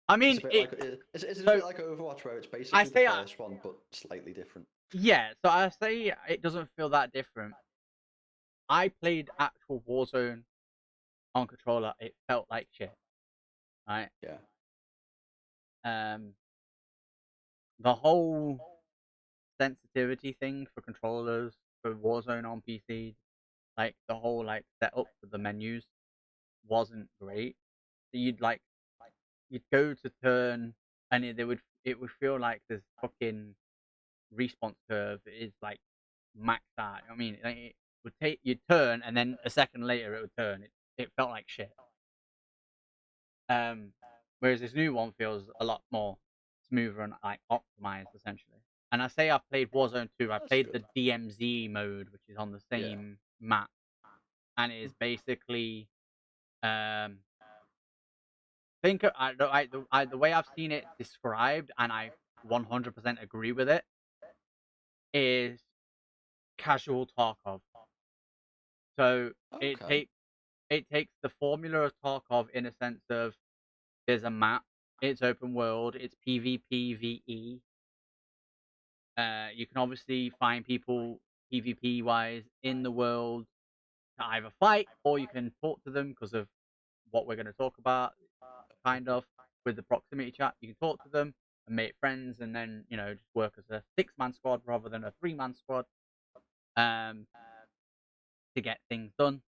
I It's mean, a bit it. like is it a So bit like Overwatch where it's I basically the say, first one but slightly different. yeah. So I say it doesn't feel that different. I played actual Warzone on controller. It felt like shit, right? Yeah. Um, the whole sensitivity thing for controllers for Warzone on PC, like the whole like setup for the menus wasn't great. So you'd go to turn and it would feel like this fucking response curve is like maxed out. I mean, like, it would take you'd turn and then a second later it would turn. It felt like shit. Um, whereas this new one feels a lot more smoother and like optimized essentially. And I say I've played Warzone 2. I That's played good. the DMZ mode, which is on the Yeah. same map, and it is basically um think of, the way I've seen it described, and I 100% agree with it, is casual Tarkov. So Okay. it takes the formula of Tarkov in a sense of there's a map, it's open world, it's PvPvE. You can obviously find people PvP wise in the world to either fight or you can talk to them because of what we're going to talk about. Kind of with the proximity chat, you can talk to them and make friends, and then just work as a 6-man squad rather than a 3-man squad um, to get things done.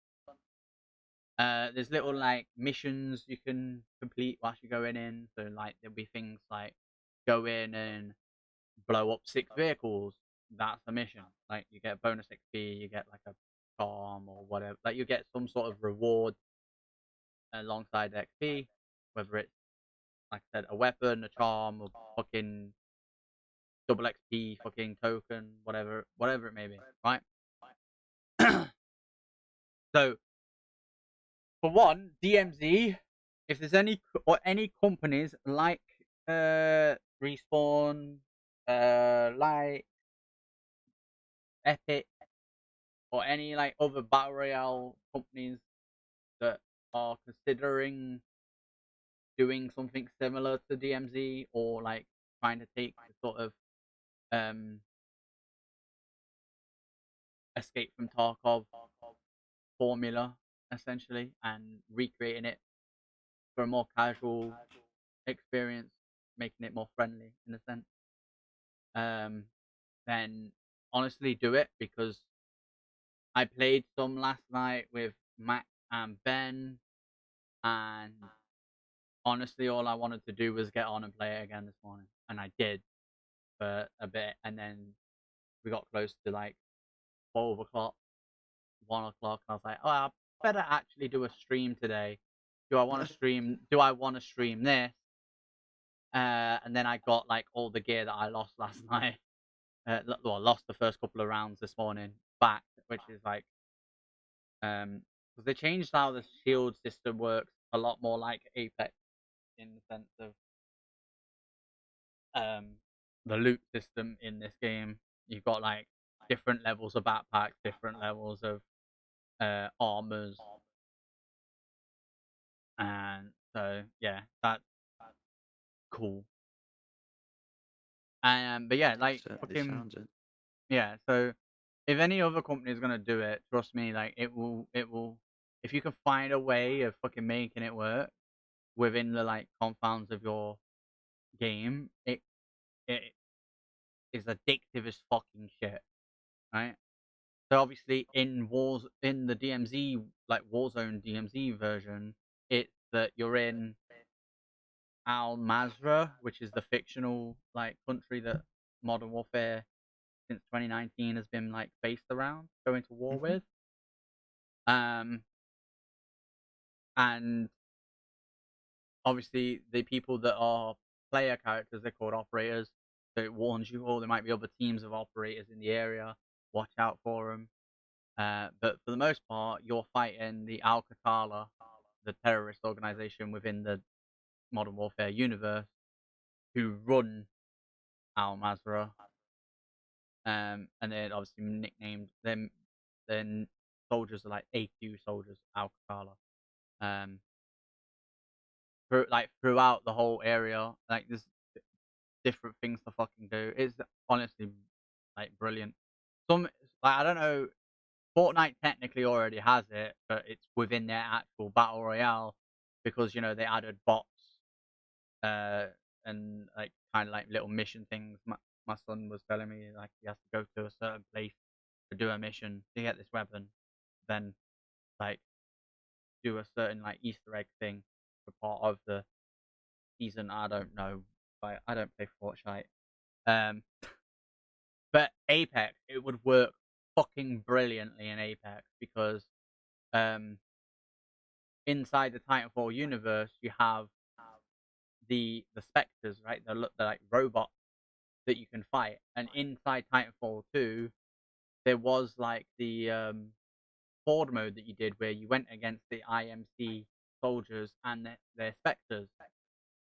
There's little like missions you can complete whilst you're going in. So like there'll be things like go in and blow up 6 vehicles. That's a mission. Like you get bonus XP, you get like a charm or whatever. Like you get some sort of reward alongside the XP, whether it's like I said, a weapon, a charm, or fucking double XP, fucking token, whatever it may be, right? So for one, DMZ, if there's any companies like Respawn, like Epic, or any like other battle royale companies that are considering doing something similar to DMZ or like trying to take the sort of um escape from Tarkov formula essentially and recreating it for a more casual experience, making it more friendly in a sense, um, then honestly do it because I played some last night with Mac and Ben, and honestly, all I wanted to do was get on and play it again this morning, and I did for a bit, and then we got close to like 12 o'clock, 1 o'clock, and I was like, oh, I better actually do a stream today. Do I want to stream? Do I want to stream this? And then I got like all the gear that I lost last night. Well, lost the first couple of rounds this morning back, which is like, because they changed how the shield system works a lot more like Apex in the sense of um the loot system in this game. You've got like different levels of backpacks, different levels of armors, and so yeah, that's cool. But yeah, like Certainly fucking sounds it. yeah. So if any other company is gonna do it, trust me, like it will. If you can find a way of fucking making it work within the like confounds of your game, it is addictive as fucking shit, right? So obviously in the DMZ like Warzone DMZ version, it's that you're in Al Mazrah, which is the fictional like country that Modern Warfare since 2019 has been like based around, going to war Hmm. with. Um, and obviously the people that are player characters, they're called operators. So it warns you, oh, there might be other teams of operators in the area. Watch out for them. But for the most part, you're fighting the Al Qatala, the terrorist organization within the Modern Warfare universe, who run Al Mazrah. And they're obviously nicknamed them. Then soldiers are like AQ soldiers, Al Qatala. Um, throughout the whole area. Like there's different things to fucking do. It's honestly like brilliant. Some like I don't know. Fortnite technically already has it, but it's within their actual battle royale because they added bots uh and like kind of like little mission things. My son was telling me like he has to go to a certain place to do a mission to get this weapon, then like do a certain like Easter egg thing for part of the season. I don't know. I don't play Fortnite. Um, but Apex, it would work fucking brilliantly in Apex because um, inside the Titanfall universe, you have the specters, right? They're like robots that you can fight, and inside Titanfall 2, there was like the horde mode that you did where you went against the IMC soldiers and their specters.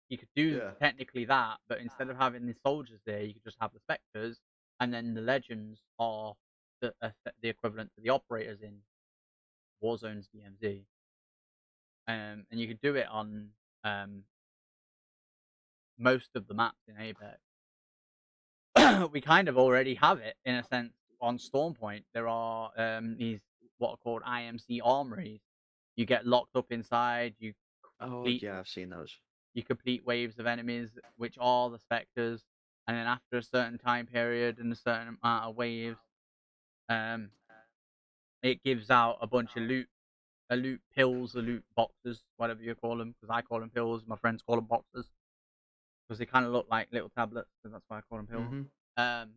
You could do Yeah. technically that, but instead of having the soldiers there, you could just have the specters, and then the legends are the equivalent to the operators in Warzone's DMZ. And you could do it on um, most of the maps in Apex. We kind of already have it in a sense on Stormpoint. There are these what are called IMC armories. You get locked up inside. Oh Complete yeah, I've seen those. you complete waves of enemies, which are the specters, and then after a certain time period and a certain amount of waves, um, it gives out a bunch of loot pills, or loot boxes, whatever you call them. Because I call them pills, my friends call them boxes, because they kind of look like little tablets, so that's why I call them pills. Mm-hmm.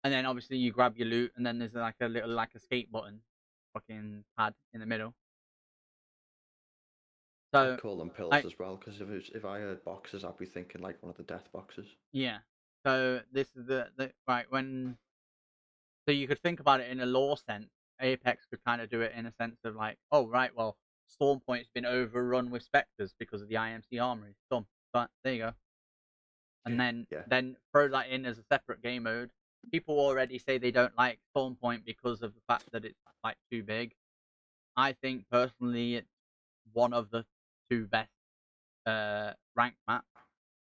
And then obviously you grab your loot, and then there's like a little like escape button, fucking pad in the middle. I'd So, call them pills like, as well, because if I heard boxes, I'd be thinking like one of the death boxes. yeah. So this is the right when. So you could think about it in a lore sense. Apex could kind of do it in a sense of like, oh right, well, Stormpoint's been overrun with specters because of the IMC armory. Done. But there you go. And then Yeah. then throw that in as a separate game mode. People already say they don't like Stormpoint because of the fact that it's like too big. I think personally it's one of the two best ranked maps.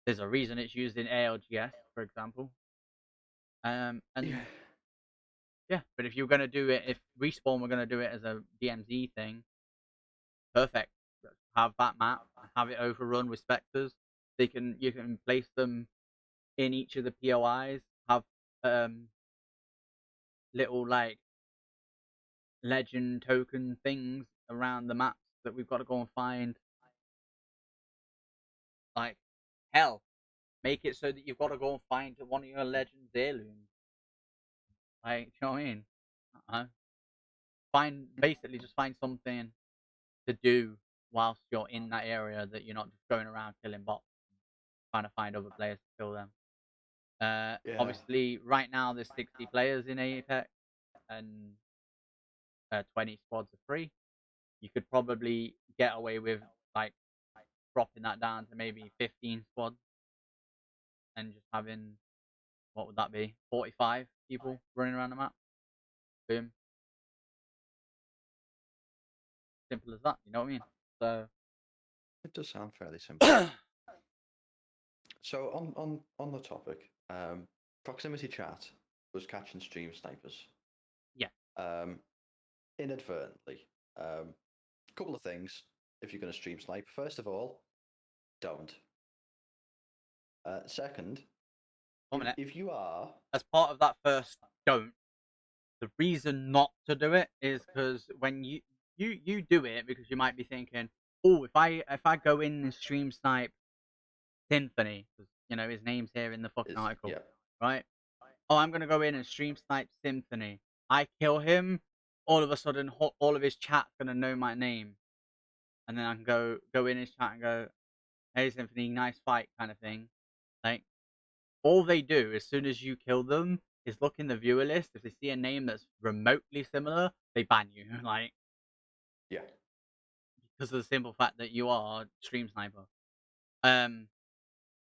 There's a reason it's used in ALGS, for example. And Yeah. yeah, but if you're gonna do it, if Respawn were gonna do it as a DMZ thing, perfect. Have that map, have it overrun with specters. You can place them in each of the POIs. Have um little like legend token things around the maps that we've got to go and find. Like hell, make it so that you've got to go and find one of your legend's heirlooms. Like, do you know what I mean? Uh-huh. Basically just find something to do whilst you're in that area that you're not just going around killing bots, trying to find other players to kill them. Yeah. Obviously, right now there's 60 players in Apex, and 20 squads are free. You could probably get away with like dropping that down to maybe 15 squads and just having what would that be? 45 people running around the map. Boom. Simple as that. You know what I mean? So It does sound fairly simple. So on the topic, proximity chat was catching stream snipers. yeah, Um, inadvertently. A couple of things if you're going to stream snipe. First of all, don't. Second, 1 minute. if you are, As part of that first don't, the reason not to do it is because when you do it because you might be thinking, oh, if I go in and stream snipe Symphony, because his name's here in the fucking is article, yeah, right? Oh, I'm gonna go in and stream snipe Symphony. I kill him. All of a sudden, all of his chat's gonna know my name, and then I can go in his chat and go, "Hey Symphony, nice fight," kind of thing. Like all they do as soon as you kill them is look in the viewer list. If they see a name that's remotely similar, they ban you. Like yeah. because of the simple fact that you are stream sniper. Um,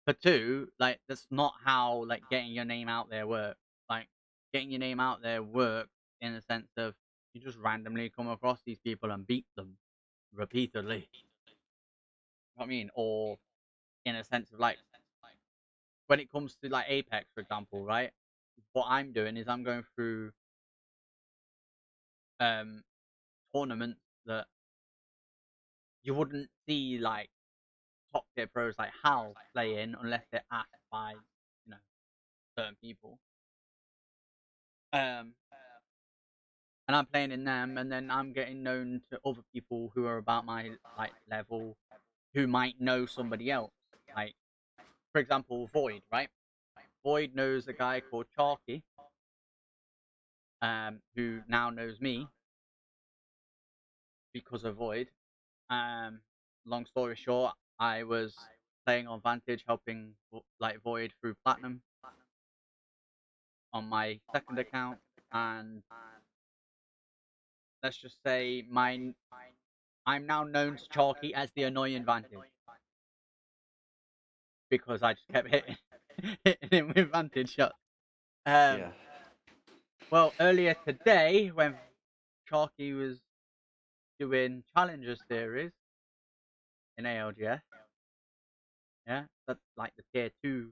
For two, like that's not how like getting your name out there works. Like getting your name out there works in the sense of you just randomly come across these people and beat them repeatedly. what I mean? Or in a sense of like, when it comes to like Apex, for example, right? What I'm doing is I'm going through um tournaments that you wouldn't see like top tier pros like Hal play in unless they're asked by, you know, certain people. Um, and I'm playing in them, and then I'm getting known to other people who are about my like level, who might know somebody else. Like, for example, Void, right? Void knows a guy called Chalky, who now knows me because of Void. Um, Long story short, I was playing on Vantage, helping like Void through Platinum on my second account, and let's just say I'm now known to Chalky as the annoying Vantage because I just kept hitting, hitting him with Vantage shots. Yeah. Well, earlier today when Chalky was doing Challenger Series in ALGS, yeah, that's like the tier 2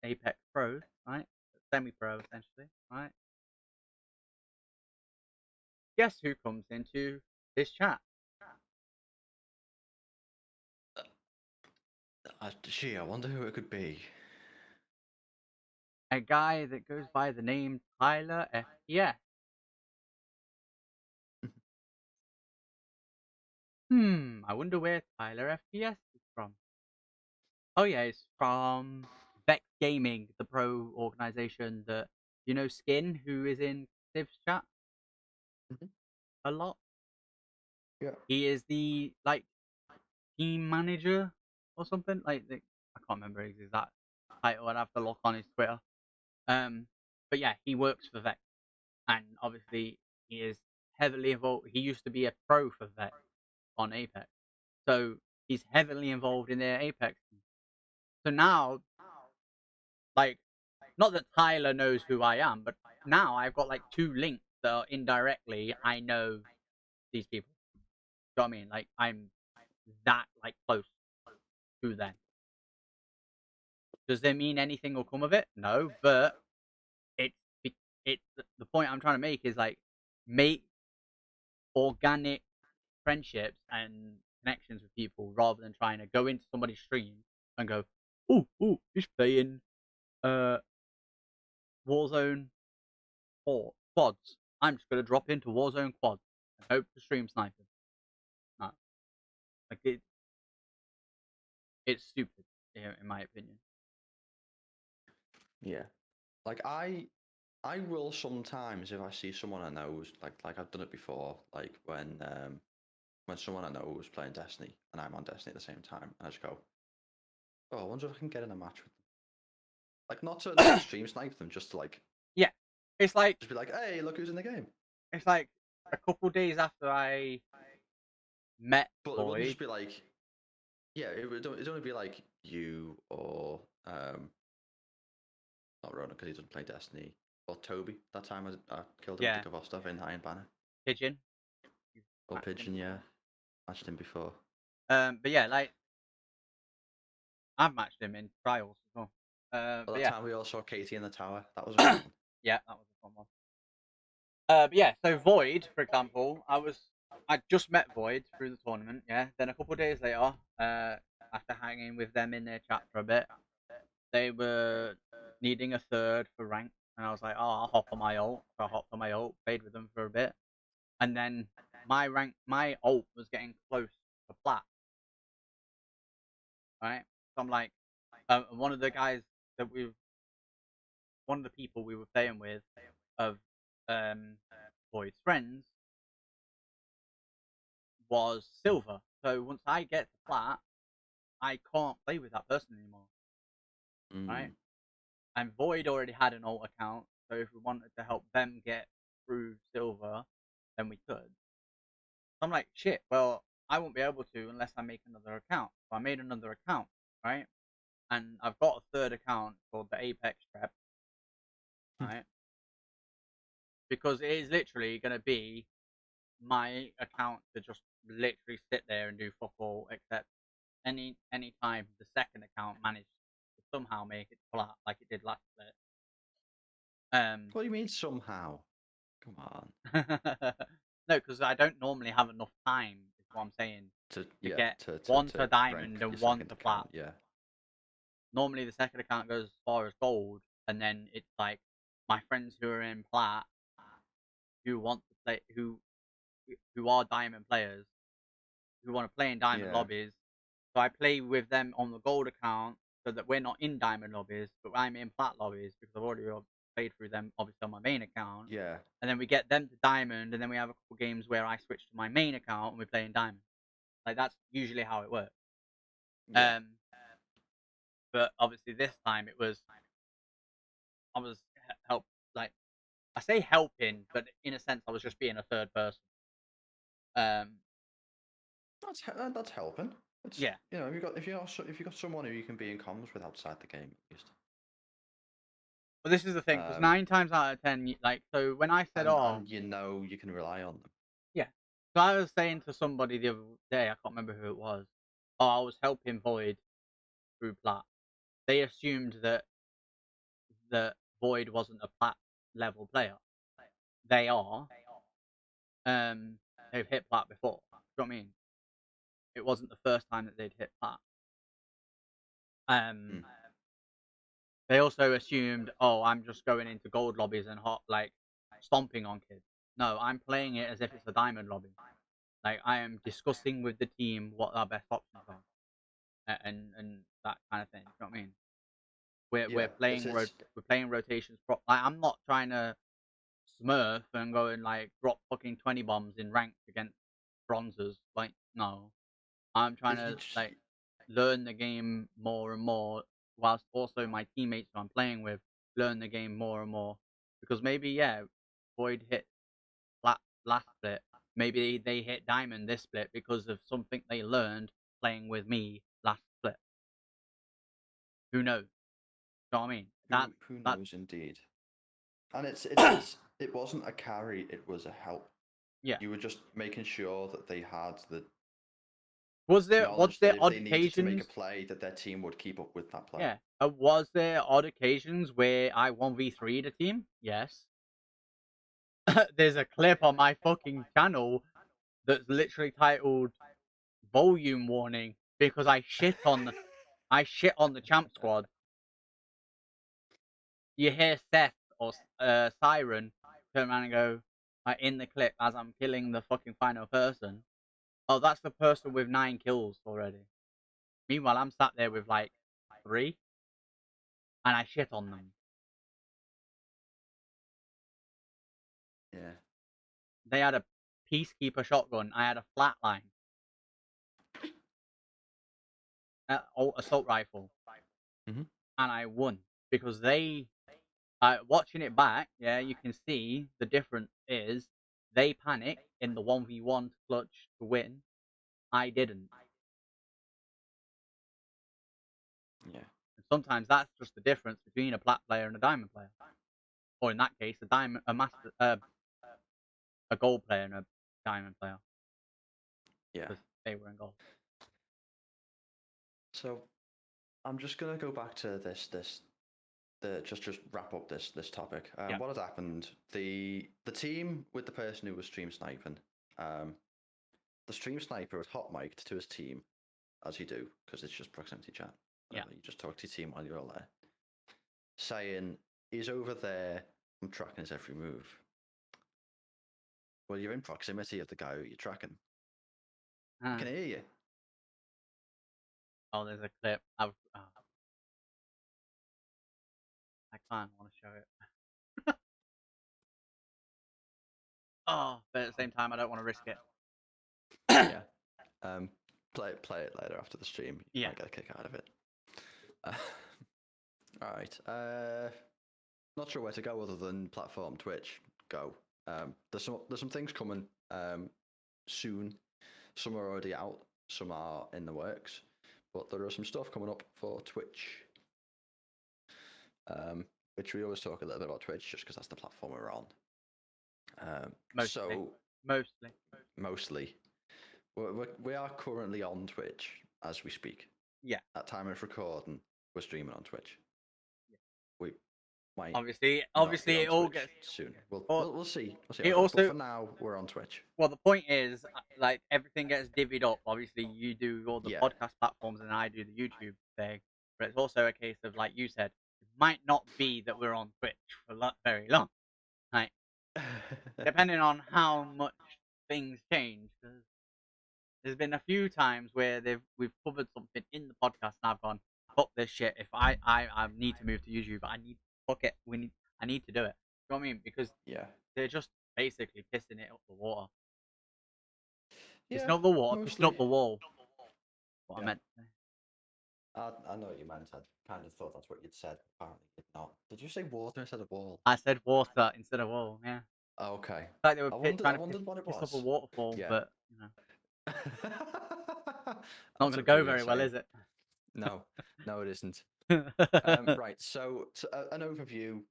Apex Pros, right? Semi-pro essentially, right? Guess who comes into this chat? Gee, I wonder who it could be. A guy that goes by the name Tyler FPS. I wonder where Tyler FPS is from. Oh yeah, it's from Vex Gaming, the pro organization that, you know, Skin, who is in Civ's chat Mhm. a lot. Yeah. He is the like team manager or something. I can't remember his exact title. I'd have to look on his Twitter. But yeah, he works for Vex, and obviously he is heavily involved. He used to be a pro for Vex on Apex, so he's heavily involved in their Apex team. So now, like, not that Tyler knows who I am, but now I've got like two links that are indirectly I know these people. You know what I mean? Like, I'm that like close to them. Does that mean anything will come of it? No, but it's it's the point I'm trying to make is like make organic friendships and connections with people rather than trying to go into somebody's stream and go, oh, he's playing uh Warzone 4 quads. I'm just gonna drop into Warzone quads and hope to stream snipe him. No, like it's stupid in my opinion. Yeah. Like I will sometimes if I see someone I know who's like I've done it before, like when someone I know was playing Destiny and I'm on Destiny at the same time, and I just go, oh, I wonder if I can get in a match with them. Like not to stream snipe them, just to like Yeah, it's like just be like, hey, look who's in the game. it's like a couple days after I met But it wouldn't Void. just be like, yeah, it'd only be like you or not Ronan because he doesn't play Destiny, or Toby. That time I killed him Yeah, with the Gavos stuff in Iron Banner. Pigeon. Or Pigeon, yeah. Matched him before. But yeah, like I've matched him in trials as well. But But that yeah, time we all saw Katie in the tower. That was a fun one. yeah, that was a fun one. But yeah, so Void, for example, I just met Void through the tournament. Yeah, then a couple of days later, after hanging with them in their chat for a bit, they were needing a third for rank, and I was like, oh, I'll hop on my ult. So I hopped on my ult, played with them for a bit, and then my ult was getting close to plat. Right, so I'm like, one of the guys that one of the people we were playing with, of Void's friends, was silver. So once I get to plat, I can't play with that person anymore, right? Mm. And Void already had an alt account, so if we wanted to help them get through silver, then we could. So I'm like, shit, well, I won't be able to unless I make another account. So I made another account, right? And I've got a third account called the Apex Prep, right? Because it is literally going to be my account to just literally sit there and do fuck all except any time the second account managed to somehow make it flat like it did last split. What do you mean somehow? Come on. No, because I don't normally have enough time. Is what I'm saying. To Get to one to rank diamond and your one second to plat. account. Yeah. Normally the second account goes as far as gold, and then it's like my friends who are in plat who want to play who are diamond players who want to play in diamond Yeah. lobbies. So I play with them on the gold account so that we're not in diamond lobbies, but I'm in plat lobbies because I've already played through them obviously on my main account. Yeah. And then we get them to diamond, and then we have a couple games where I switch to my main account and we play in diamond. Like that's usually how it works. Yeah. But obviously this time I was help like I say helping, but in a sense I was just being a third person. That's helping. It's, Yeah. you know, if you got someone who you can be in comms with outside the game, at least. But this is the thing, because Um, 9 times out of 10, like, so when I said, and you know you can rely on them. yeah. So I was saying to somebody the other day, I can't remember who it was. Oh, I was helping Void through plat. They assumed that Void wasn't a plat level player. They are. They've hit plat before. Do you know what I mean? It wasn't the first time that they'd hit plat. They also assumed, oh, I'm just going into gold lobbies and like stomping on kids. No, I'm playing it as if it's a diamond lobby. Like I am discussing with the team what our best options are, and that kind of thing. You know what I mean? We're playing we're playing rotations. Like, I'm not trying to smurf and go and like drop fucking 20 bombs in ranked against bronzers. Like no, I'm trying to like learn the game more and more, whilst also my teammates who I'm playing with learn the game more and more. Because maybe Void hit flat last split. Maybe they hit diamond this split because of something they learned playing with me last split. Who knows? You know what I mean? Who knows, indeed. And it wasn't a carry; it was a help. Yeah. You were just making sure that they had the Was there knowledge that if odd they needed occasions to make a play, that their team would keep up with that play. Yeah. Was there odd occasions where I 1v3'd a team? Yes. There's a clip on my fucking channel that's literally titled "Volume Warning" because I shit on the champ squad. You hear Seth or Siren turn around and go in the clip as I'm killing the fucking final person. Oh, that's the person with 9 kills already. Meanwhile, I'm sat there with like 3, and I shit on them. Yeah. They had a Peacekeeper shotgun. I had a flatline. Assault rifle. Mm-hmm. And I won. Because they... watching it back, yeah, you can see the difference is they panicked in the 1v1 clutch to win. I didn't. Yeah. And sometimes that's just the difference between a plat player and a diamond player. Or in that case, a gold player and a diamond player. Yeah. Because they were in gold. So, I'm just gonna go back to just wrap up this topic. Yeah. What had happened? The team with the person who was stream sniping. The stream sniper was hot mic'd to his team, as you do, because it's just proximity chat. Yeah. You just talk to your team while you're all there, saying he's over there. I'm tracking his every move. Well, you're in proximity of the guy who you're tracking. I can hear you. Oh, there's a clip. I can't want to show it. Oh, but at the same time, I don't want to risk it. Yeah. Play it later after the stream. You might get a kick out of it. All right. Not sure where to go other than platform Twitch. Go. There's some things coming soon. Some are already out. Some are in the works. But there are some stuff coming up for Twitch. Which we always talk a little bit about Twitch just because that's the platform we're on. Mostly. We are currently on Twitch. as we speak. Yeah. At time of recording, we're streaming on Twitch. Yeah. We might Obviously, not be it on all Twitch gets. soon. We'll Well, we'll, we'll see. We'll see how it it goes. But also for now, we're on Twitch. well, the point is, like everything gets divvied up. Obviously, you do all the Yeah. podcast platforms, and I do the YouTube thing. But it's also a case of, like you said, it might not be that we're on Twitch for very long. Like, depending on how much things change. Because there's been a few times where we've covered something in the podcast, and I've gone, fuck this shit. If I need to move to YouTube, I need fuck it. I need to do it. You know what I mean? Because Yeah. they're just basically pissing it up the water. It's Yeah. not the water, pissing Mostly. up the wall. What I Yeah. meant. To say. I know what you meant. I kind of thought that's what you'd said. Apparently, did not. Did you say water instead of wall? I said water instead of wall. Yeah. Okay. It's like they were I wondered. trying I to wondered what it piss up a was. waterfall, Yeah. but you know, not That's going to a go brilliant very well, saying. is it? No, no, it isn't. Right. So an overview.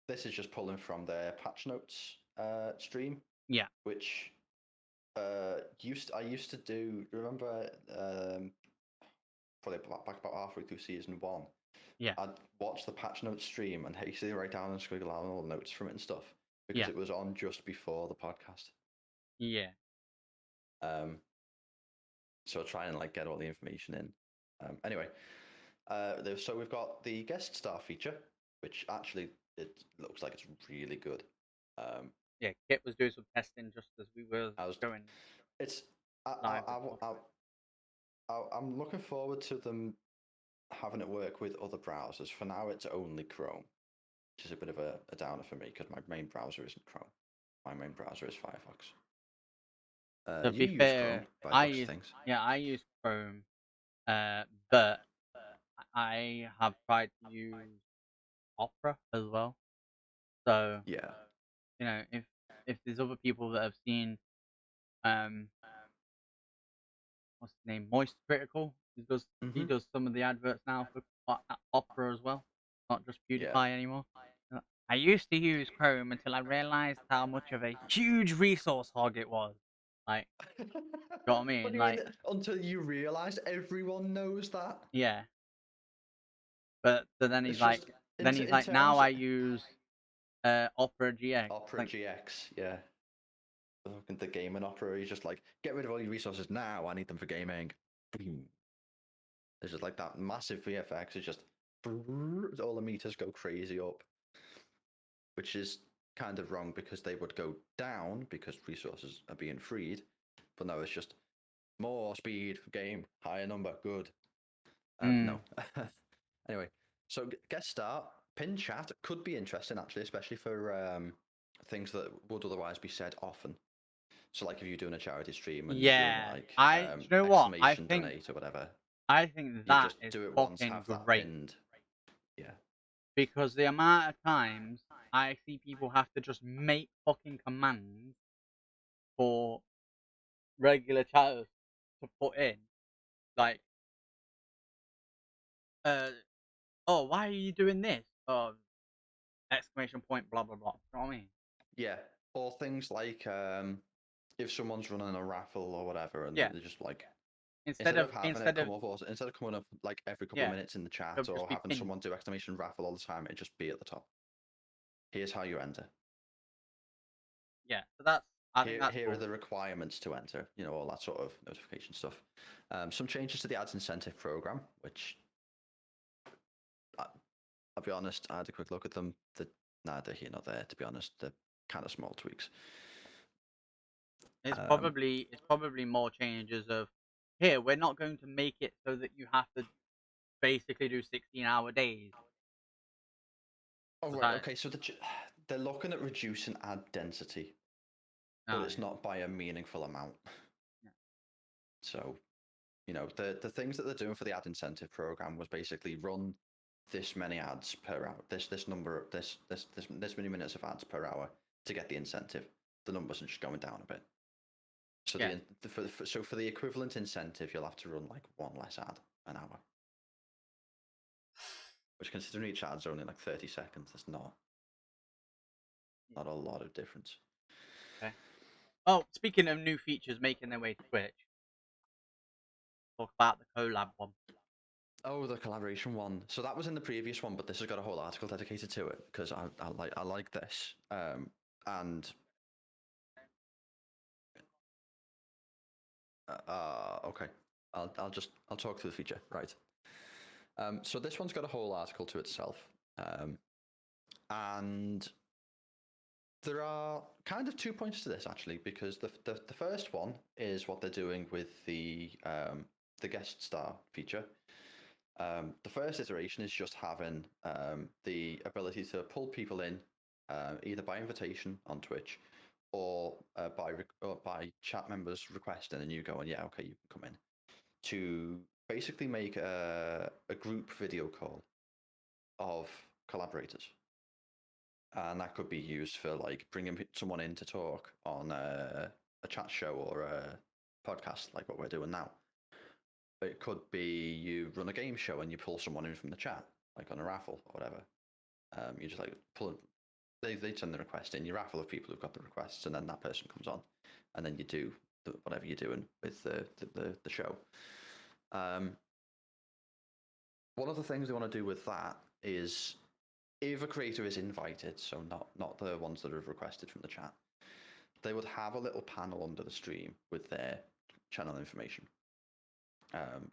This is just pulling from their patch notes stream. Yeah. Which I used to do. Remember probably back about halfway through season 1. Yeah. I'd watch the patch notes stream and hastily write down and squiggle out all the notes from it and stuff because Yeah. it was on just before the podcast. Yeah. So I'll try and like get all the information in. Anyway, so we've got the guest star feature, which actually it looks like it's really good. Yeah. Kit was doing some testing just as we were going. It's live. I'm looking forward to them having it work with other browsers. For now, it's only Chrome, which is a bit of a downer for me because my main browser isn't Chrome. My main browser is Firefox. To You be use fair, Chrome by the looks of things. I use Chrome, but I have tried to use Opera as well. So Yeah. you know, if there's other people that have seen, what's his name, Moist Critical, he does some of the adverts now for Opera as well, not just PewDiePie anymore. I used to use Chrome until I realized how much of a huge resource hog it was. Like, you know what I mean? What do you mean until you realise everyone knows that? Yeah. But then he's like, now I use Opera GX. Opera GX, yeah. Looking at the gaming Opera, he's just like, get rid of all your resources now. I need them for gaming. Boom. It's just like that massive VFX. It's just all the meters go crazy up, which is kind of wrong because they would go down because resources are being freed. But no, it's just more speed for game, higher number, good. No. Anyway, so guest star, pin chat could be interesting actually, especially for things that would otherwise be said often. So like if you're doing a charity stream and you're doing like you know what? donate or whatever. I think that you just is do it once, fucking have that great. pinned. Yeah. Because the amount of times I see people have to just make fucking commands for regular chatters to put in, like, oh, why are you doing this? Exclamation point, blah blah blah. You know what I mean? Yeah. Or things like if someone's running a raffle or whatever, and they're just like instead of coming up like every couple of minutes in the chat or having someone do exclamation raffle all the time, it'd just be at the top. Here's how you enter. Yeah, so that's here are the requirements to enter, you know, all that sort of notification stuff. Some changes to the ads incentive program, which I'll be honest, I had a quick look at them. They're neither here nor there, to be honest. They're kind of small tweaks. It's probably more changes of, here, we're not going to make it so that you have to basically do 16-hour days. Oh, right, okay, so they're looking at reducing ad density, but it's not by a meaningful amount. Yeah. So, you know, the things that they're doing for the ad incentive program was basically run this many ads per hour, this many minutes of ads per hour to get the incentive. The numbers are just going down a bit. So for the equivalent incentive, you'll have to run like one less ad an hour. Which, considering each ad's only like 30 seconds, that's not a lot of difference. Okay. Oh, speaking of new features making their way to Twitch, talk about the collab one. Oh, the collaboration one. So that was in the previous one, but this has got a whole article dedicated to it because I like this. And okay, I'll talk through the feature, right? So this one's got a whole article to itself, and there are kind of 2 points to this actually, because the first one is what they're doing with the guest star feature. The first iteration is just having the ability to pull people in either by invitation on Twitch or by chat members requesting, and you going, yeah, okay, you can come in, to basically make a group video call of collaborators. And that could be used for like bringing someone in to talk on a chat show or a podcast like what we're doing now. It could be you run a game show and you pull someone in from the chat, like on a raffle or whatever. You just like pull. They send the request in. You raffle of people who've got the requests, and then that person comes on, and then you do whatever you're doing with the show. One of the things they want to do with that is, if a creator is invited, so not the ones that have requested from the chat, they would have a little panel under the stream with their channel information.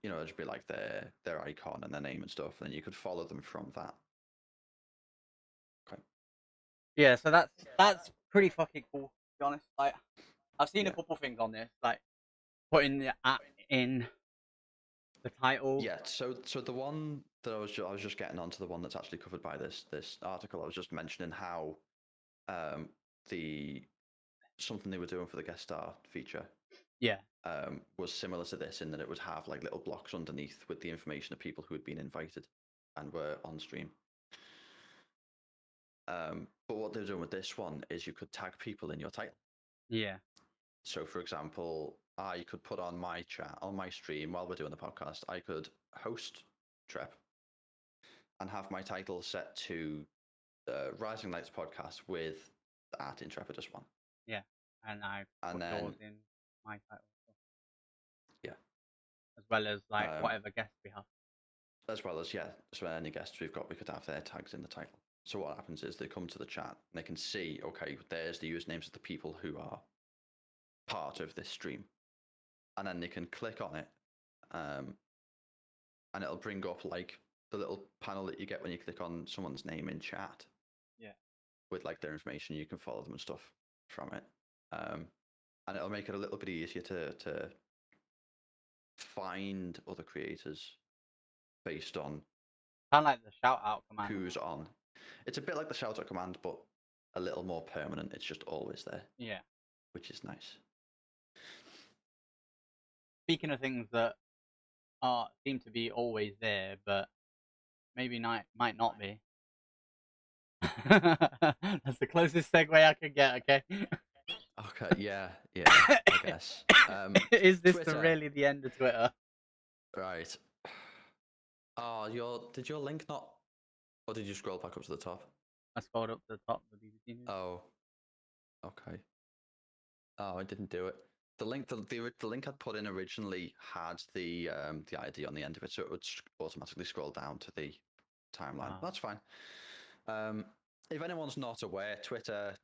It'd be like their icon and their name and stuff, and then you could follow them from that. Okay. Yeah, so that's pretty fucking cool, to be honest. Like, I've seen a Yeah. couple things on this, like putting the app in the title. Yeah, so the one that I was just getting onto, the one that's actually covered by this article. I was just mentioning how something they were doing for the guest star feature Yeah. was similar to this, in that it would have like little blocks underneath with the information of people who had been invited and were on stream. But what they're doing with this one is you could tag people in your title. Yeah. So, for example, I could put on my chat, on my stream while we're doing the podcast, I could host Trep and have my title set to Rising Lights podcast with the @Intrepidus1. Yeah. And I put then yours in my title. Yeah. As well as like whatever guests we have. As well as, yeah, so any guests we've got, we could have their tags in the title. So what happens is they come to the chat and they can see, okay, there's the usernames of the people who are part of this stream. And then they can click on it, and it'll bring up like the little panel that you get when you click on someone's name in chat. Yeah. With like their information, you can follow them and stuff from it. And it'll make it a little bit easier to find other creators based on Kind of like the shout out command. who's on. It's a bit like the shout out command, but a little more permanent. It's just always there. Yeah. Which is nice. Speaking of things that seem to be always there, but maybe might not be. That's the closest segue I could get. Okay. Okay. Yeah. I guess. Is this Twitter. really the end of Twitter? Right. Oh, did your link not? Or did you scroll back up to the top? I scrolled up to the top of the BBC News. Oh. Okay. Oh, I didn't do it. The link, the link I'd put in originally had the ID on the end of it, so it would automatically scroll down to the timeline. Oh. That's fine. If anyone's not aware, Twitter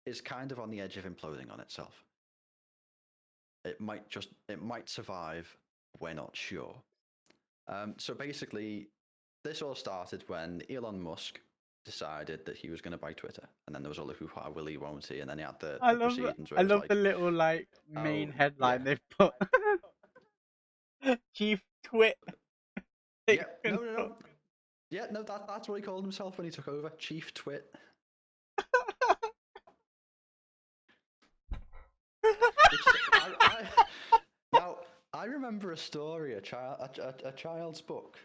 is kind of on the edge of imploding on itself. It might survive. We're not sure. So basically, this all started when Elon Musk decided that he was going to buy Twitter, and then there was all the hoo-ha, will he, won't he, and then he had the proceedings. I love the little like main headline they've put. Chief Twit. Yeah, no. Yeah, no, that's what he called himself when he took over, Chief Twit. Now, I remember a story, a child's book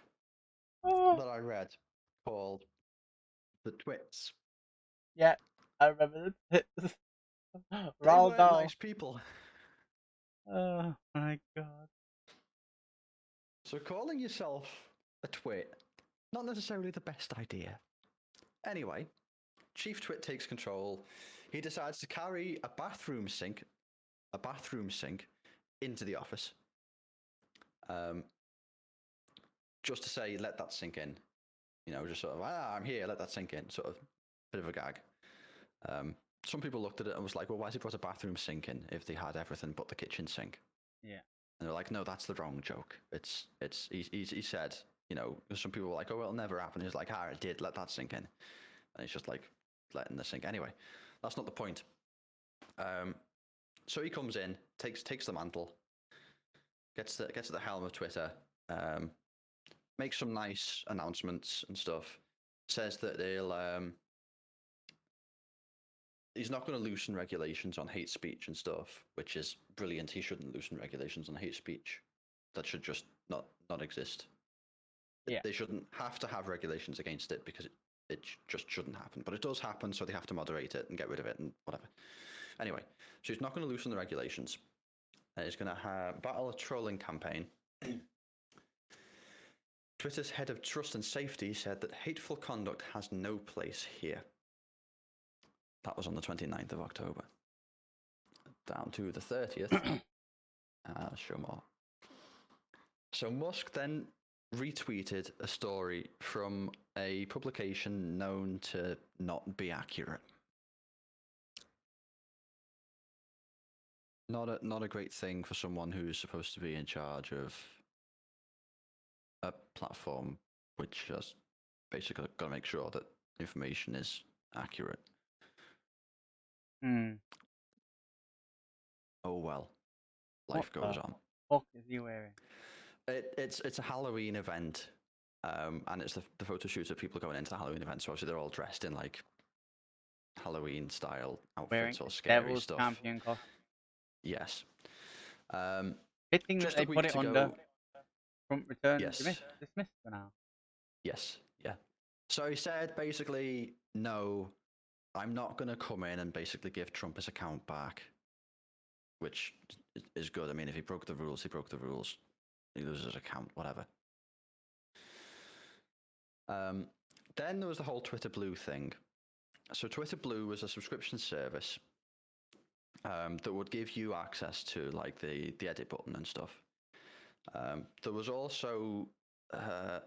that I read called The Twits. Yeah, I remember the Twits. They weren't nice people. Oh my god. So calling yourself a twit, not necessarily the best idea. Anyway, Chief Twit takes control. He decides to carry a bathroom sink into the office, just to say, let that sink in. Just sort of, I'm here, let that sink in. Sort of bit of a gag. Some people looked at it and was like, well, why has he brought a bathroom sink in if they had everything but the kitchen sink? Yeah. And they're like, no, that's the wrong joke. He said, some people were like, oh, it'll never happen. He's like, it did, let that sink in. And it's just like letting the sink. Anyway, that's not the point. So he comes in, takes the mantle, gets to the helm of Twitter, makes some nice announcements and stuff, says that he's not going to loosen regulations on hate speech and stuff, which is brilliant. He shouldn't loosen regulations on hate speech. That should just not exist. Yeah. They shouldn't have to have regulations against it because it just shouldn't happen. But it does happen, so they have to moderate it and get rid of it and whatever. Anyway, so he's not going to loosen the regulations. He's going to battle a trolling campaign. Twitter's head of trust and safety said that hateful conduct has no place here. That was on the 29th of October. Down to the 30th. Show more. So Musk then retweeted a story from a publication known to not be accurate. Not a great thing for someone who's supposed to be in charge of a platform which has basically got to make sure that information is accurate. Oh well, life goes on. What is he wearing? It's a Halloween event, and it's the photo shoots of people going into the Halloween event. So obviously they're all dressed in like Halloween style outfits or scary Devil's stuff. Champion costume. Yes. Fitting that they put it under Trump return dismissed for now. Yes. Yeah. So he said basically, no, I'm not going to come in and basically give Trump his account back, which is good. I mean, if he broke the rules, he broke the rules. He loses his account, whatever. Then there was the whole Twitter Blue thing. So Twitter Blue was a subscription service that would give you access to like the edit button and stuff. There was also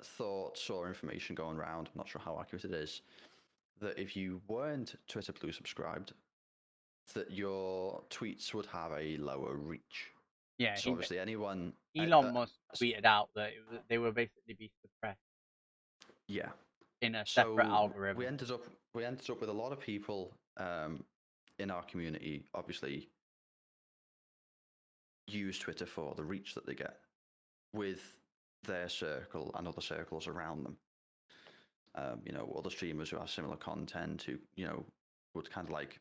thoughts or information going around, I'm not sure how accurate it is, that if you weren't Twitter Blue subscribed, that your tweets would have a lower reach. Yeah. So obviously anyone... Elon Musk tweeted out that they will basically be suppressed. Yeah. In a separate algorithm. We ended up with a lot of people in our community, obviously, use Twitter for the reach that they get with their circle and other circles around them. Other streamers who have similar content who, would kind of like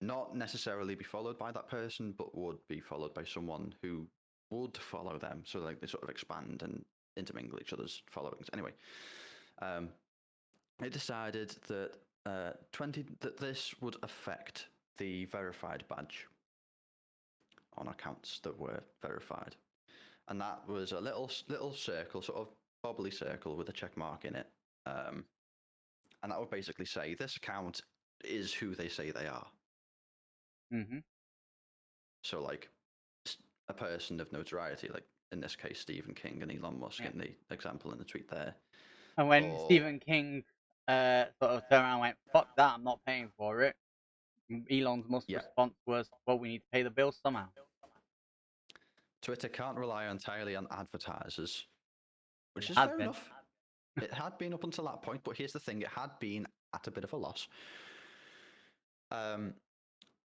not necessarily be followed by that person, but would be followed by someone who would follow them. So like they sort of expand and intermingle each other's followings. Anyway, it decided that that this would affect the verified badge on accounts that were verified, and that was a little circle, sort of bobbly circle with a check mark in it, and that would basically say this account is who they say they are. So like a person of notoriety, like in this case Stephen King and Elon Musk in the example in the tweet there. And when Stephen King sort of turned around and went, fuck that, I'm not paying for it, Elon Musk's response was, well, we need to pay the bills somehow. Twitter can't rely entirely on advertisers, which is fair enough. It had been up until that point, but here's the thing, it had been at a bit of a loss.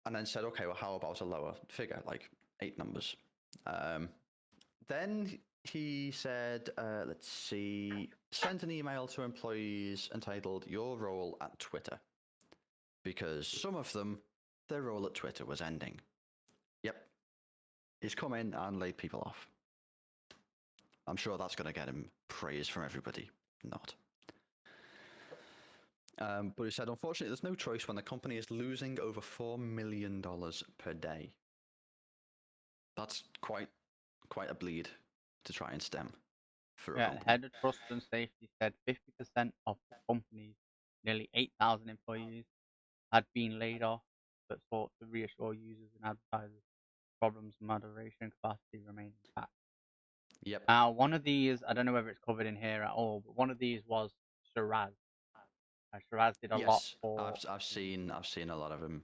And then said, okay, well, how about a lower figure, like 8 numbers? Then he said, let's see, sent an email to employees entitled Your Role at Twitter, because some of them, their role at Twitter was ending. Yep. He's come in and laid people off. I'm sure that's going to get him praise from everybody. Not. But he said, unfortunately, there's no choice when the company is losing over $4 million per day. That's quite a bleed to try and stem for a company. Head of Trust and Safety said 50% of the company's nearly 8,000 employees had been laid off, but sought to reassure users and advertisers problems, moderation capacity remain intact. Yep. Now, one of these, I don't know whether it's covered in here at all, but one of these was Shiraz. Shiraz did a lot Yes, for. I've seen a lot of them.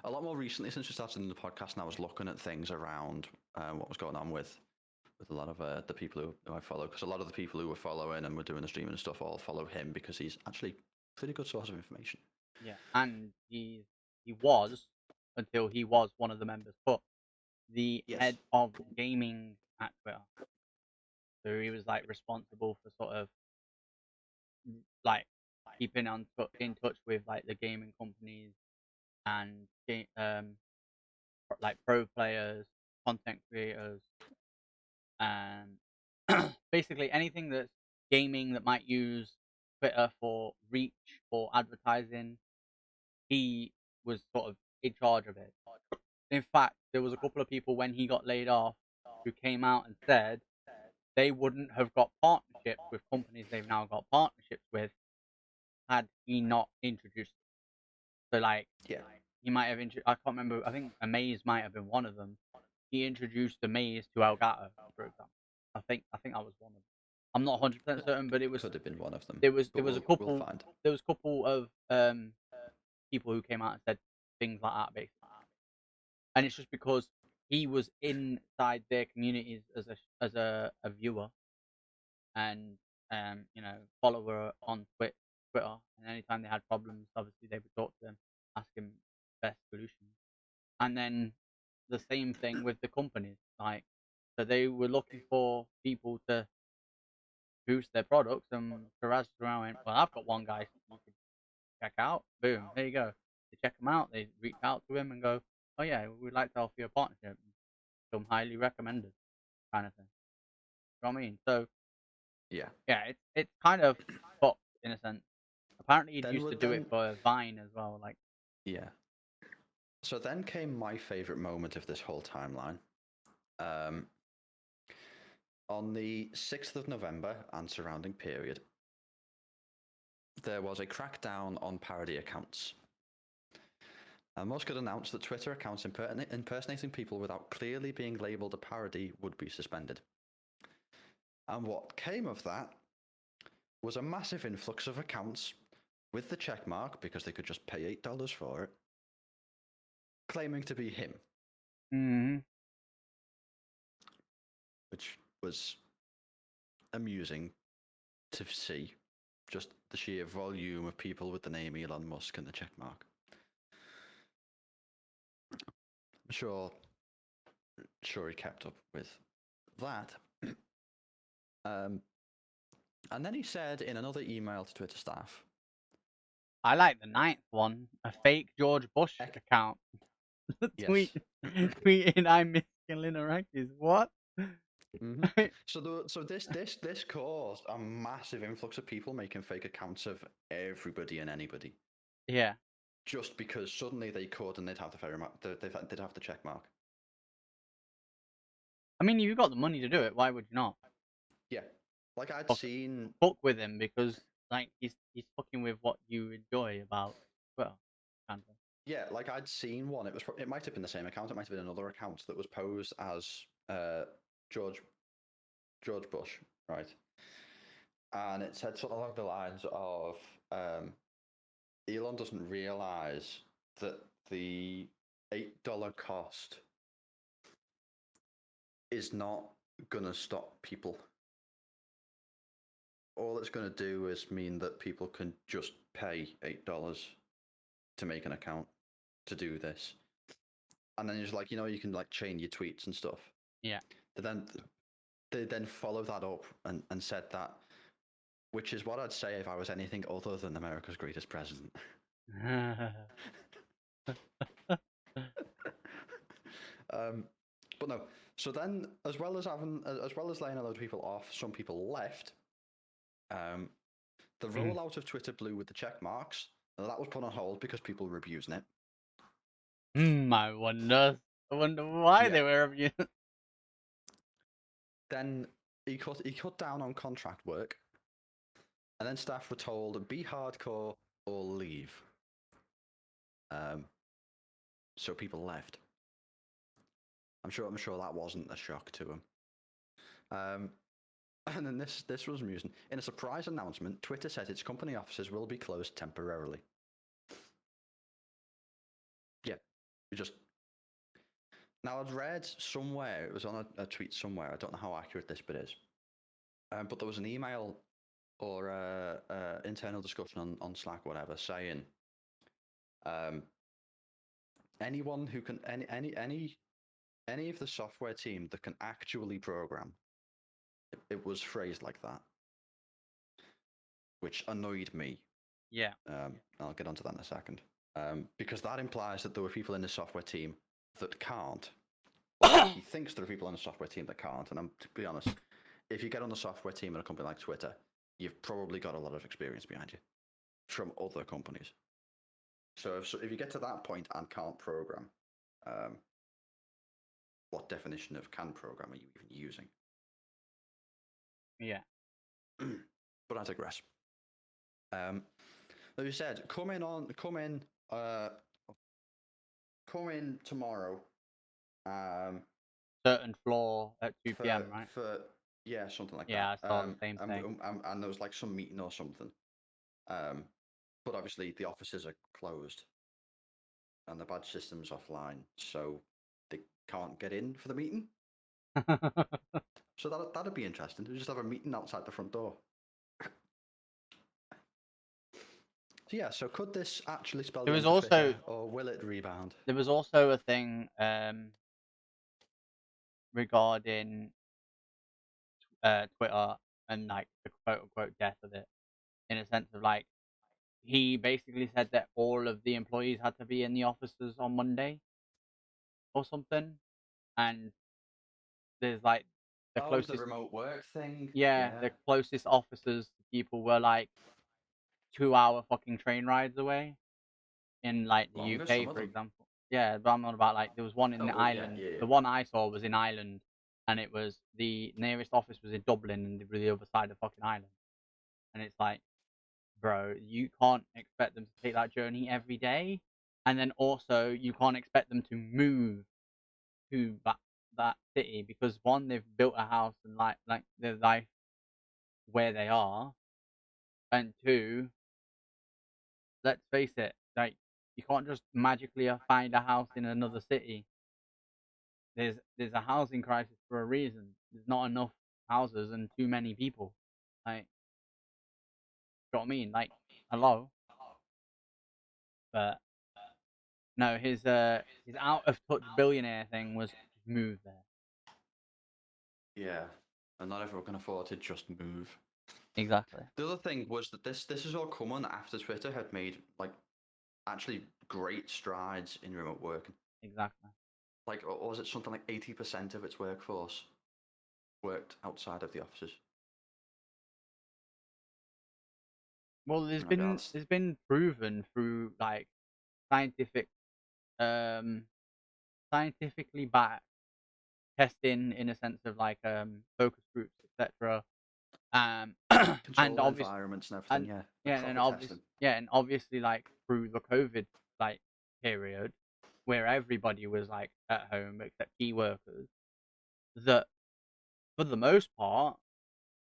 A lot more recently since we started in the podcast, and I was looking at things around what was going on with a lot of the people who I follow, because a lot of the people who were following and were doing the streaming and stuff all follow him because he's actually a pretty good source of information. Yeah, and he was, until he was one of the members, but the Yes. head of gaming at Twitter. So he was like responsible for sort of like keeping in touch with like the gaming companies and like pro players, content creators, and basically anything that's gaming that might use Twitter for reach or advertising. He was sort of in charge of it. In fact, there was a couple of people when he got laid off who came out and said they wouldn't have got partnerships with companies they've now got partnerships with had he not introduced them. So like, Yeah. he might have I can't remember. I think Amaze might have been one of them. He introduced Amaze to Elgato, for example. I think I was one of them. I'm not 100% certain, but it was Could have been one of them. there was But a we'll couple find. there was a couple of people who came out and said things like that basically. And it's just because he was inside their communities as a viewer and follower on Twitter, and anytime they had problems, obviously they would talk to them, ask him best solutions. And then the same thing with the companies, like, so they were looking for people to boost their products, and Shiraz around went, well, I've got one guy you could check out. Boom, there you go. They check him out, they reach out to him and go, oh yeah, we'd like to offer you a partnership. Some highly recommended kind of thing. You know what I mean? So Yeah. yeah, it's kind of fucked in a sense. Apparently, he Then used to would do then it for Vine as well. Like, Yeah. So then came my favorite moment of this whole timeline. On the 6th of November and surrounding period, there was a crackdown on parody accounts. Musk had announced that Twitter accounts impersonating people without clearly being labeled a parody would be suspended. And what came of that was a massive influx of accounts with the check mark, because they could just pay $8 for it, claiming to be him. mm-hmm. Which was amusing to see, just the sheer volume of people with the name Elon Musk and the check mark. I'm sure he kept up with that. And then he said in another email to Twitter staff, I like the ninth one, a fake George Bush account. yes. Tweeting, I miss killing Iraqis. What? Mm-hmm. So this caused a massive influx of people making fake accounts of everybody and anybody. Yeah. Just because suddenly they could, and they'd have they'd have the check mark. I mean, you've got the money to do it. Why would you not? Yeah, like I'd Fuck, seen. fuck with him because like he's fucking with what you enjoy about well, kind of. Yeah, like I'd seen one. It might have been the same account. It might have been another account that was posed as George Bush, right? And it said something along the lines of Elon doesn't realize that the $8 cost is not gonna stop people. All it's gonna do is mean that people can just pay $8 to make an account to do this. And then it's like, you can like chain your tweets and stuff. Yeah. They then follow that up and said that, which is what I'd say if I was anything other than America's greatest president. But no. So then, as well as laying a load of people off, some people left. The rollout of Twitter Blue with the check marks, that was put on hold because people were abusing it. I wonder why they were abusing. Then he cut down on contract work, and then staff were told be hardcore or leave. So people left. I'm sure that wasn't a shock to him. And then this was amusing. In a surprise announcement, Twitter says its company offices will be closed temporarily. Yeah, we just. Now I'd read somewhere, it was on a tweet somewhere. I don't know how accurate this bit is, but there was an email or internal discussion on Slack, or whatever, saying anyone who can any of the software team that can actually program. It was phrased like that, which annoyed me. Yeah. I'll get onto that in a second. Because that implies that there were people in the software team that can't. Or he thinks there are people in the software team that can't. And to be honest, if you get on the software team in a company like Twitter, you've probably got a lot of experience behind you from other companies. So if you get to that point and can't program, what definition of can program are you even using? Yeah. But I digress. As you said, come in tomorrow. Certain floor at 2 p.m. right? Yeah, something like Yeah, that. I saw the same thing. And there was like some meeting or something. But obviously the offices are closed, and the badge system's offline, so they can't get in for the meeting. So that'd be interesting. We just have a meeting outside the front door. So yeah, so could this actually spell There the was end of also Twitter, or will it rebound? there was also a thing regarding Twitter and like the quote unquote death of it, in a sense of like he basically said that all of the employees had to be in the offices on Monday or something, and there's like the Oh, the closest, remote work thing. yeah, Yeah. the closest offices to people were like 2 hour fucking train rides away in like the Longer, some UK, of for them. example. Yeah, but I'm on about like there was one in the Oh, yeah, island. yeah, yeah. The one I saw was in Ireland, and it was the nearest office was in Dublin, and they were the other side of fucking Ireland. And it's like, bro, you can't expect them to take that journey every day, and then also you can't expect them to move to that city because one, they've built a house and like their life where they are, and two, let's face it, like you can't just magically find a house in another city. There's a housing crisis for a reason. There's not enough houses and too many people. Like, you know what I mean? Like, hello. But no, his out of touch billionaire thing was just move there. Yeah, and not everyone can afford to just move. Exactly. The other thing was that this is all coming after Twitter had made like actually great strides in remote working. Exactly. Like, or was it something like 80% of its workforce worked outside of the offices? Well, there's been proven through like scientific scientifically backed testing in a sense of like focus groups, etc. And Controlled obviously, environments and everything. and Yeah, yeah, proper and obvious, testing. yeah, and obviously like through the COVID like period where everybody was like at home except key workers, that for the most part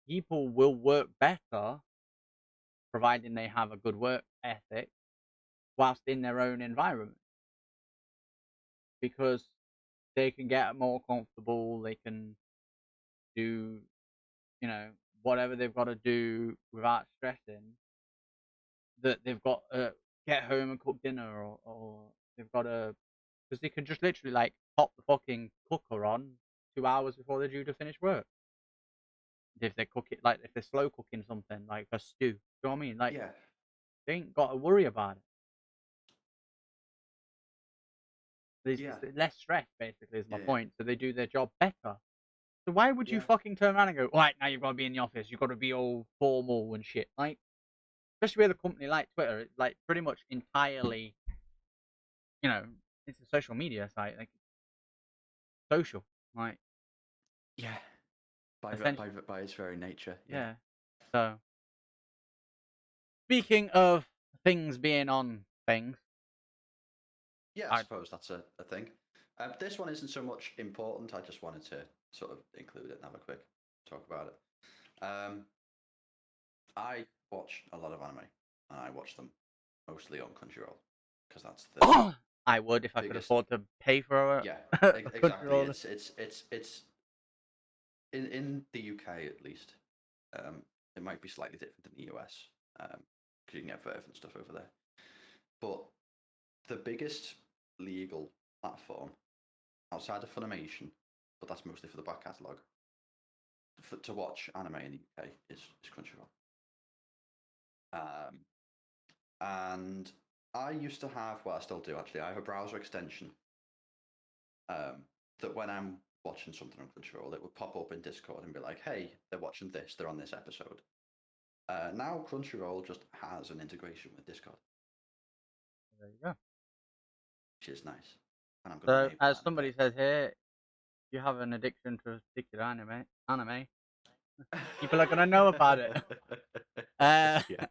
people will work better providing they have a good work ethic whilst in their own environment because they can get more comfortable, they can do, you know, whatever they've got to do without stressing that they've got to get home and cook dinner, or they've got to, because they can just literally like pop the fucking cooker on 2 hours before they're due to finish work. If they cook it, like if they're slow cooking something like a stew, you know what I mean? Like Yeah. they ain't got to worry about it. There's Yeah. less stress, basically, is my Yeah. point. So they do their job better. So why would you Yeah. fucking turn around and go, all right, now you've got to be in the office, you've got to be all formal and shit? Like, especially with a company like Twitter, it's like pretty much entirely, you know, it's a social media site, like social, like Yeah. By its very nature. yeah. So speaking of things being on things, Yeah, I suppose that's a thing. This one isn't so much important. I just wanted to sort of include it and have a quick talk about it. I watch a lot of anime, and I watch them mostly on Crunchyroll because that's the I would if I could biggest. afford to pay for Yeah, a exactly. Crunchyroll. It's in the UK at least. It might be slightly different in the US because you can get VRV and stuff over there. But the biggest legal platform outside of Funimation, but that's mostly for the back catalogue, to watch anime in the UK is Crunchyroll. And I used to have, well, I still do actually, I have a browser extension that when I'm watching something on Crunchyroll, it would pop up in Discord and be like, hey, they're watching this, they're on this episode. Now Crunchyroll just has an integration with Discord, There you go. which is nice. And I'm going to So, enable as that. somebody says here, you have an addiction to a particular anime, people are gonna know about it. Yeah.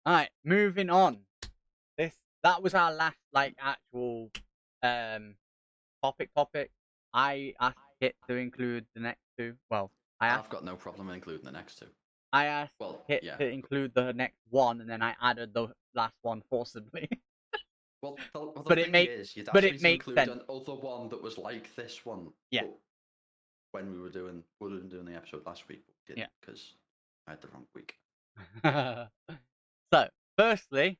All right, moving on. That was our last actual topic. I asked Kit to include the next two. Well, I've got no problem including the next two. I asked Kit yeah. to include the next one, and then I added the last one forcibly. Well, the But thing is, you'd but asked it me to makes include sense. another one that was like this one. Yeah. But when we were doing the episode last week, but we didn't because I had the wrong week. So, firstly,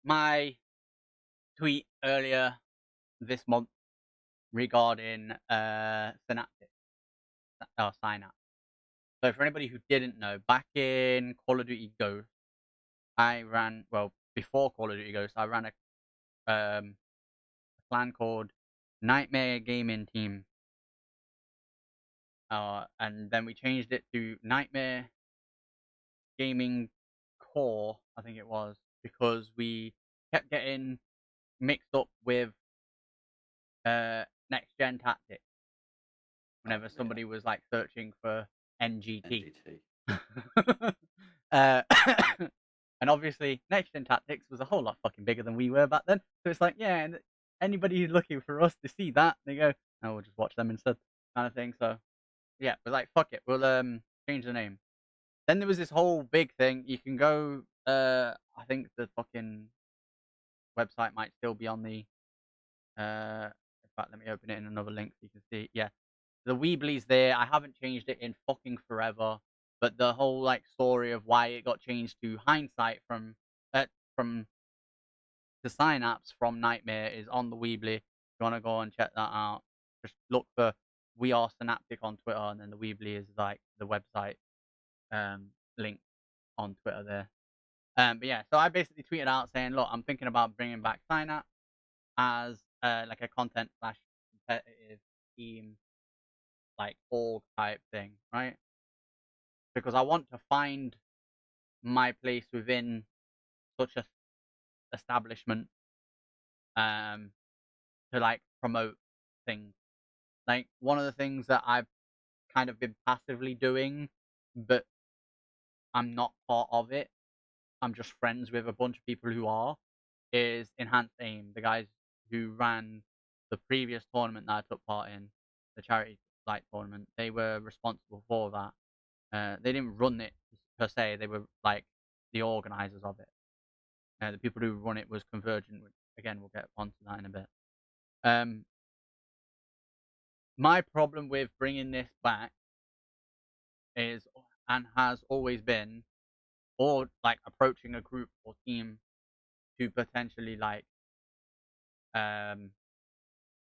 my tweet earlier this month regarding Synapse. So for anybody who didn't know, back in Call of Duty Ghost, before Call of Duty Ghost, I ran a clan called Nightmare Gaming Team. And then we changed it to Nightmare Gaming Core, I think it was, because we kept getting mixed up with Next Gen Tactics whenever somebody was like searching for NGT. And obviously, Next Gen Tactics was a whole lot fucking bigger than we were back then. So it's like, yeah, and anybody who's looking for us to see that, they go, "Oh, we'll just watch them instead," kind of thing. So yeah, we're like, fuck it, we'll change the name. Then there was this whole big thing. You can go. I think the fucking website might still be on the. In fact, let me open it in another link so you can see. Yeah, the Weebly's there. I haven't changed it in fucking forever. But the whole like story of why it got changed to Hindsight from to Synapse from Nightmare is on the Weebly. If you want to go and check that out, just look for We Are Synaptic on Twitter, and then the Weebly is like the website link on Twitter there. But yeah, so I basically tweeted out saying, look, I'm thinking about bringing back Synapse as like a content / competitive team, like org type thing, right? Because I want to find my place within such a establishment to like promote things. Like one of the things that I've kind of been passively doing, but I'm not part of it. I'm just friends with a bunch of people who are, is Enhanced Aim, the guys who ran the previous tournament that I took part in, the charity light tournament. They were responsible for that. They didn't run it per se. They were like the organizers of it. The people who run it was Convergent, which again we'll get onto that in a bit. My problem with bringing this back is and has always been, or like approaching a group or team to potentially like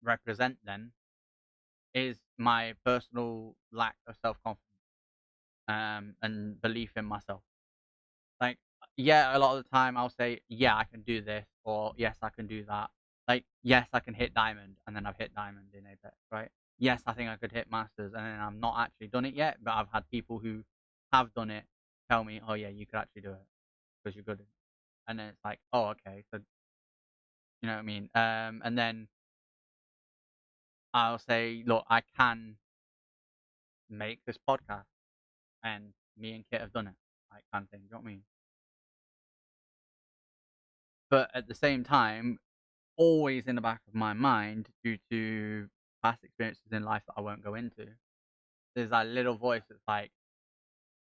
represent them, is my personal lack of self confidence and belief in myself. Like, yeah, a lot of the time I'll say, yeah, I can do this, or yes, I can do that. Like, yes, I can hit diamond, and then I've hit diamond in Apex, right? Yes, I think I could hit masters, and then I've not actually done it yet, but I've had people who have done it tell me, oh yeah, you could actually do it because you're good at it. And then it's like, oh, okay, so you know what I mean? And then I'll say, look, I can make this podcast, and me and Kit have done it, like kind of thing. Do you know what I mean? But at the same time, always in the back of my mind due to past experiences in life that I won't go into. There's that little voice that's like,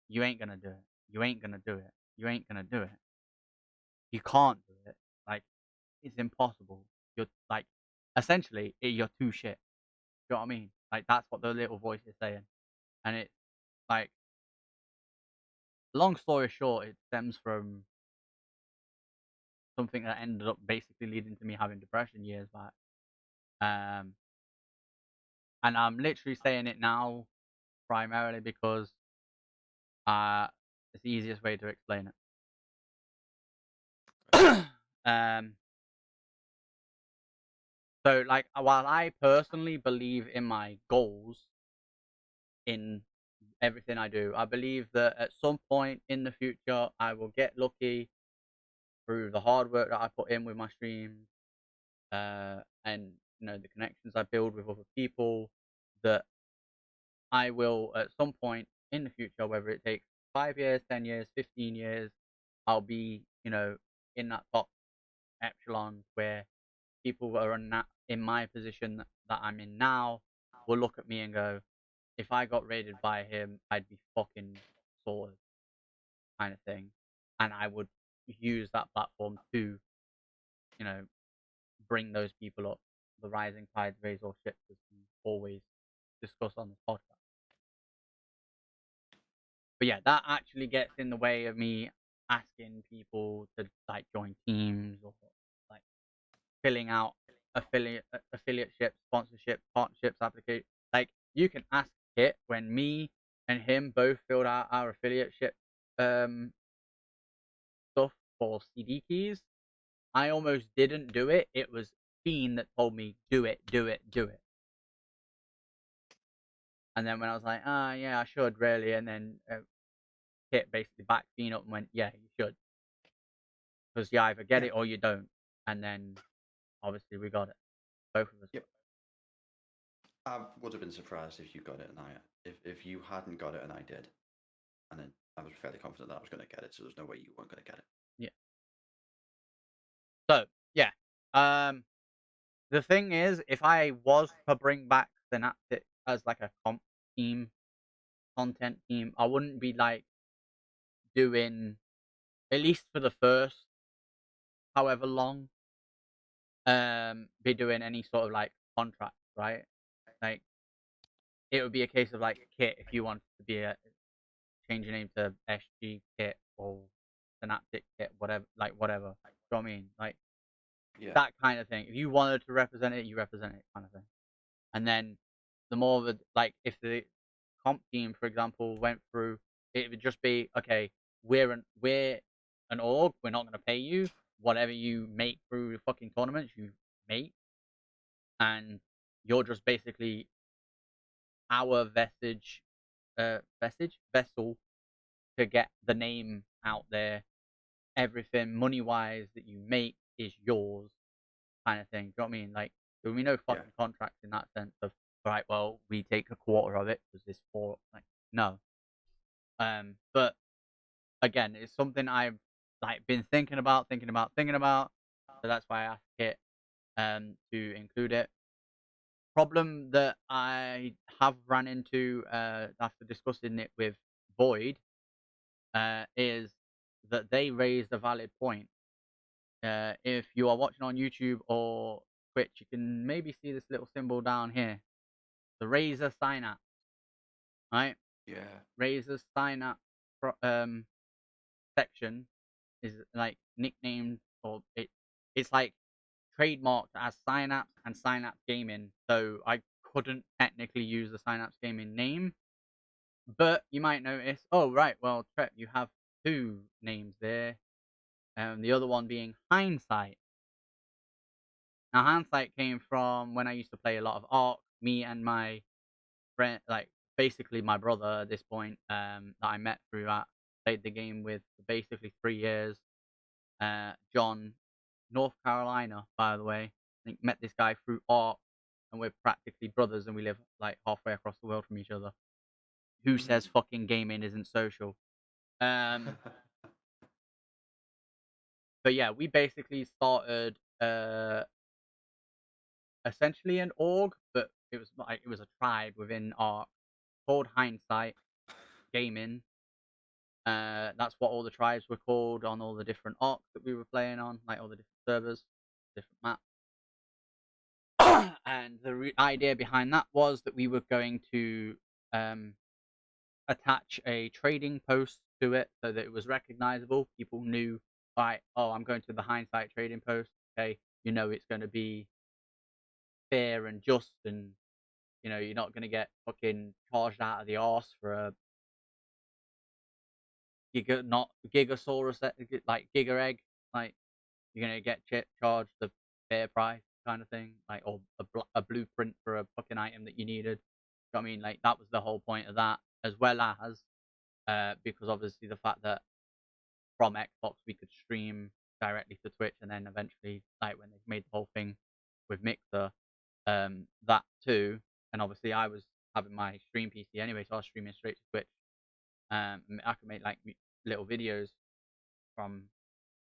"You ain't gonna do it. You ain't gonna do it. You ain't gonna do it. You can't do it. Like, it's impossible. You're like, essentially, you're too shit." You know what I mean? Like, that's what the little voice is saying. And it's like, long story short, it stems from something that ended up basically leading to me having depression years back. Um, and I'm literally saying it now primarily because it's the easiest way to explain it. um, so like while I personally believe in my goals in everything I do, I believe that at some point in the future I will get lucky through the hard work that I put in with my streams, and the connections I build with other people, that I will at some point in the future, whether it takes 5 years, 10 years, 15 years, I'll be in that top echelon where people that are in my position that I'm in now will look at me and go, if I got raided by him, I'd be fucking sorted, kind of thing. And I would use that platform to, you know, bring those people up. The rising tides raise all ships, as we always discuss on this podcast. But yeah, that actually gets in the way of me asking people to like join teams or like filling out affiliateship, sponsorship, partnerships application. Like you can ask Kit when me and him both filled out our affiliateship stuff for CD keys. I almost didn't do it. It was Fiend that told me do it, do it, do it. And then when I was like, yeah, I should really, and then Kit basically backed Fiend up and went, yeah, you should, because you either get Yeah. it or you don't. And then obviously we got it, both of us. Yep. I would have been surprised if you got it and if you hadn't got it and I did, and then I was fairly confident that I was going to get it, so there's no way you weren't going to get it. Yeah. So yeah, the thing is, if I was to bring back Synaptic as like a comp team, content team, I wouldn't be like doing, at least for the first however long, be doing any sort of like contract, right? Like it would be a case of like Kit, if you wanted to be change your name to SG Kit or Synaptic Kit, whatever, like whatever. You know what I mean? Like Yeah. that kind of thing. If you wanted to represent it, you represent it, kind of thing. And then the more of like if the comp team, for example, went through, it would just be okay. We're an org. We're not going to pay you. Whatever you make through the fucking tournaments, you make, and you're just basically our vessel to get the name out there. Everything money wise that you make is yours, kind of thing. Do you know what I mean? Like there will be no fucking contracts in that sense of right. Well, we take a quarter of it because this for like no. But again, it's something I've like been thinking about. So that's why I asked Kit to include it. Problem that I have run into after discussing it with Void is that they raised a valid point. If you are watching on YouTube or Twitch, you can maybe see this little symbol down here, the Razer Synapse, right? Yeah. Razer Synapse section is like nicknamed, or it's like trademarked as Synapse and Synapse Gaming. So I couldn't technically use the Synapse Gaming name, but you might notice, oh right, well Trep, you have two names there, and the other one being Hindsight. Now Hindsight came from when I used to play a lot of Ark. Me and my friend, like basically my brother at this point, that I met through that, played the game with for basically 3 years. John, North Carolina, by the way. I think met this guy through Ark, and we're practically brothers, and we live like halfway across the world from each other. Who says fucking gaming isn't social? But yeah, we basically started essentially an org, but it was a tribe within Ark called Hindsight Gaming. That's what all the tribes were called on all the different Arks that we were playing on, like all the different servers, different maps. And the idea behind that was that we were going to attach a trading post to it so that it was recognizable. People knew, right, oh, I'm going to the Hindsight trading post. Okay, you know it's going to be fair and just, and you're not going to get fucking charged out of the arse for a Gigasaurus, like Giga Egg. Like, you're going to get charged the fair price kind of thing, like, or a blueprint for a fucking item that you needed. You know what I mean? Like, that was the whole point of that, as well as because obviously the fact that from Xbox we could stream directly to Twitch, and then eventually, like, when they made the whole thing with Mixer, that too. And obviously I was having my stream PC anyway, so I was streaming straight to Twitch. I could make like little videos from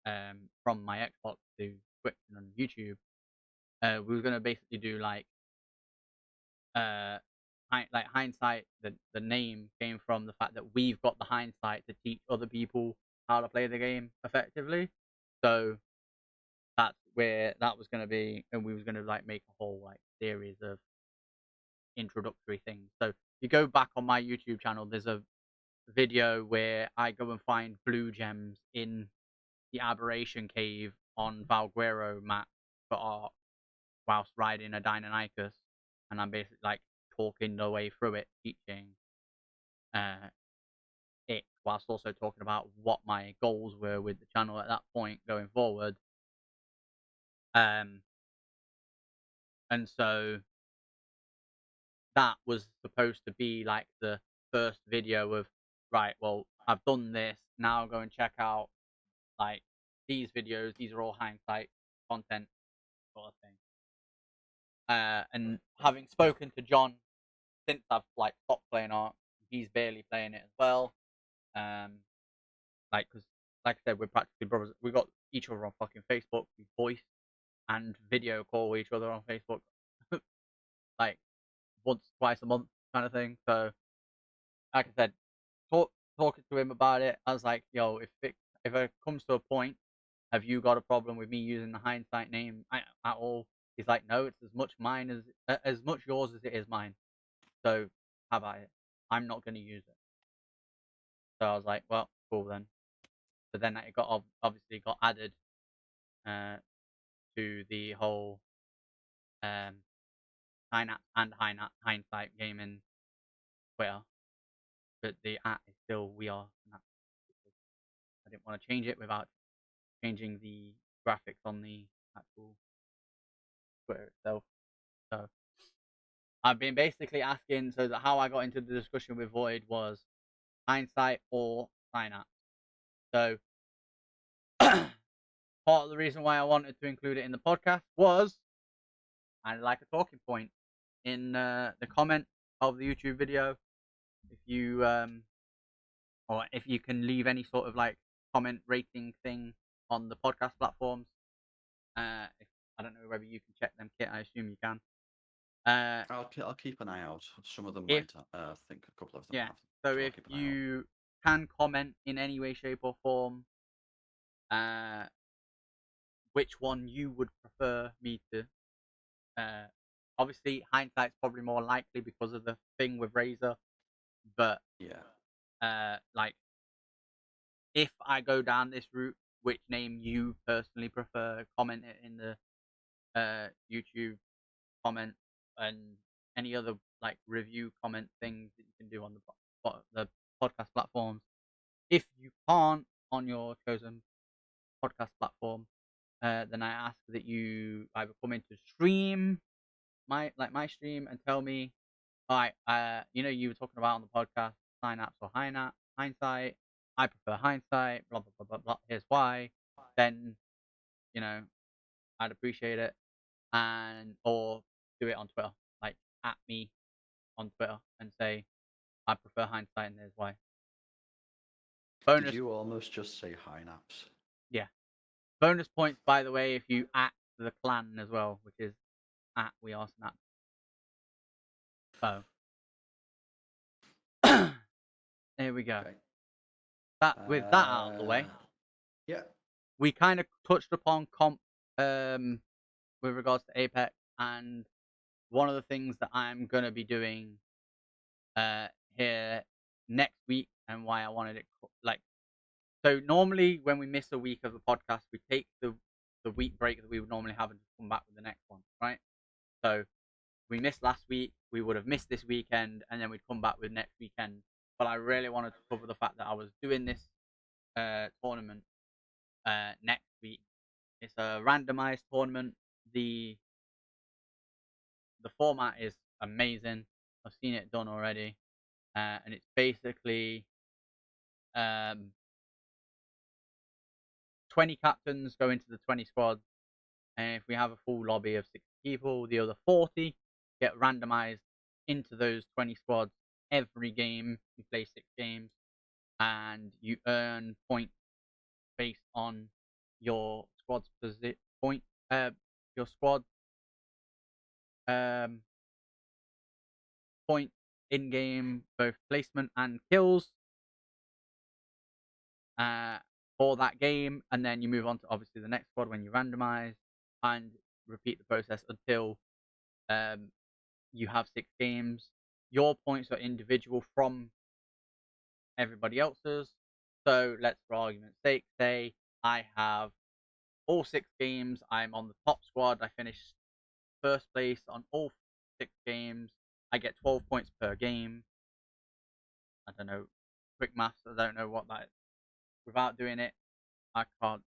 my Xbox to Twitch and on YouTube. We were gonna basically do like uh Hindsight. The name came from the fact that we've got the hindsight to teach other people how to play the game effectively. So that's where that was gonna be, and we was gonna like make a whole like series of introductory things. So if you go back on my YouTube channel, there's a video where I go and find blue gems in the Aberration Cave on Valguero map for Ark whilst riding a Deinonychus, and I'm basically like talking the way through it, teaching uh, it, whilst also talking about what my goals were with the channel at that point going forward. And so that was supposed to be like the first video of, right, well, I've done this, now go and check out like these videos. These are all hindsight content sort of thing. And having spoken to John since I've like stopped playing Ark, he's barely playing it as well. Because like I said, we're practically brothers. We got each other on fucking Facebook. We voice and video call each other on Facebook, like once, twice a month, kind of thing. So, like I said, talking to him about it, I was like, yo, if it comes to a point, have you got a problem with me using the hindsight name at all? He's like, no, it's as much mine as much yours as it is mine. So how about it? I'm not going to use it. So I was like, well, cool then. But then it got obviously got added to the whole Synapse and Hindsight Gaming Twitter. But the at is still We Are Synapse. I didn't want to change it without changing the graphics on the actual Twitter itself. So I've been basically asking, so that how I got into the discussion with Void was Hindsight or Synapse. So part of the reason why I wanted to include it in the podcast was kind of like a talking point in the comment of the YouTube video. If you or if you can leave any sort of like comment rating thing on the podcast platforms. If, I don't know whether you can check them, Kit. I assume you can. I'll keep an eye out. Some of them If might. I think a couple of them yeah, have. so I'll if keep an eye out. you can comment in any way, shape, or form, which one you would prefer me to. Obviously, hindsight's probably more likely because of the thing with Razor, but Yeah. like if I go down this route, which name you personally prefer, comment it in the YouTube comment and any other like review comment things that you can do on the podcast platforms. If you can't on your chosen podcast platform, then I ask that you either come into stream my stream and tell me, all right, you were talking about on the podcast Synapse or Hindsight. I prefer Hindsight. Blah blah blah blah blah. Here's why. Then you know I'd appreciate it, and or do it on Twitter, like at me on Twitter and say I prefer Hindsight and here's why. Did Bonus, you almost just say Hynaps? yeah. Bonus points, by the way, if you at the clan as well, which is at We Are Snap. So there we go. Okay. With that out of the way, Yeah. we kind of touched upon comp with regards to Apex, and one of the things that I'm gonna be doing here next week, and why I wanted it like, so normally when we miss a week of the podcast, we take the week break that we would normally have and just come back with the next one, right? So we missed last week, we would have missed this weekend, and then we'd come back with next weekend. But I really wanted to cover the fact that I was doing this tournament next week. It's a randomized tournament. The format is amazing. I've seen it done already, and it's basically 20 captains go into the 20 squads, and if we have a full lobby of 60 people, the other 40 get randomized into those 20 squads. Every game you play 6 games, and you earn points based on your squad's point, your squad point in game, both placement and kills for that game, and then you move on to obviously the next squad when you randomize, and repeat the process until you have 6 games. Your points are individual from everybody else's. So let's, for argument's sake, say I have all 6 games. I'm on the top squad. I finished first place on all 6 games. I get 12 points per game. I don't know, quick maths. I don't know what that is. Without doing it, I can't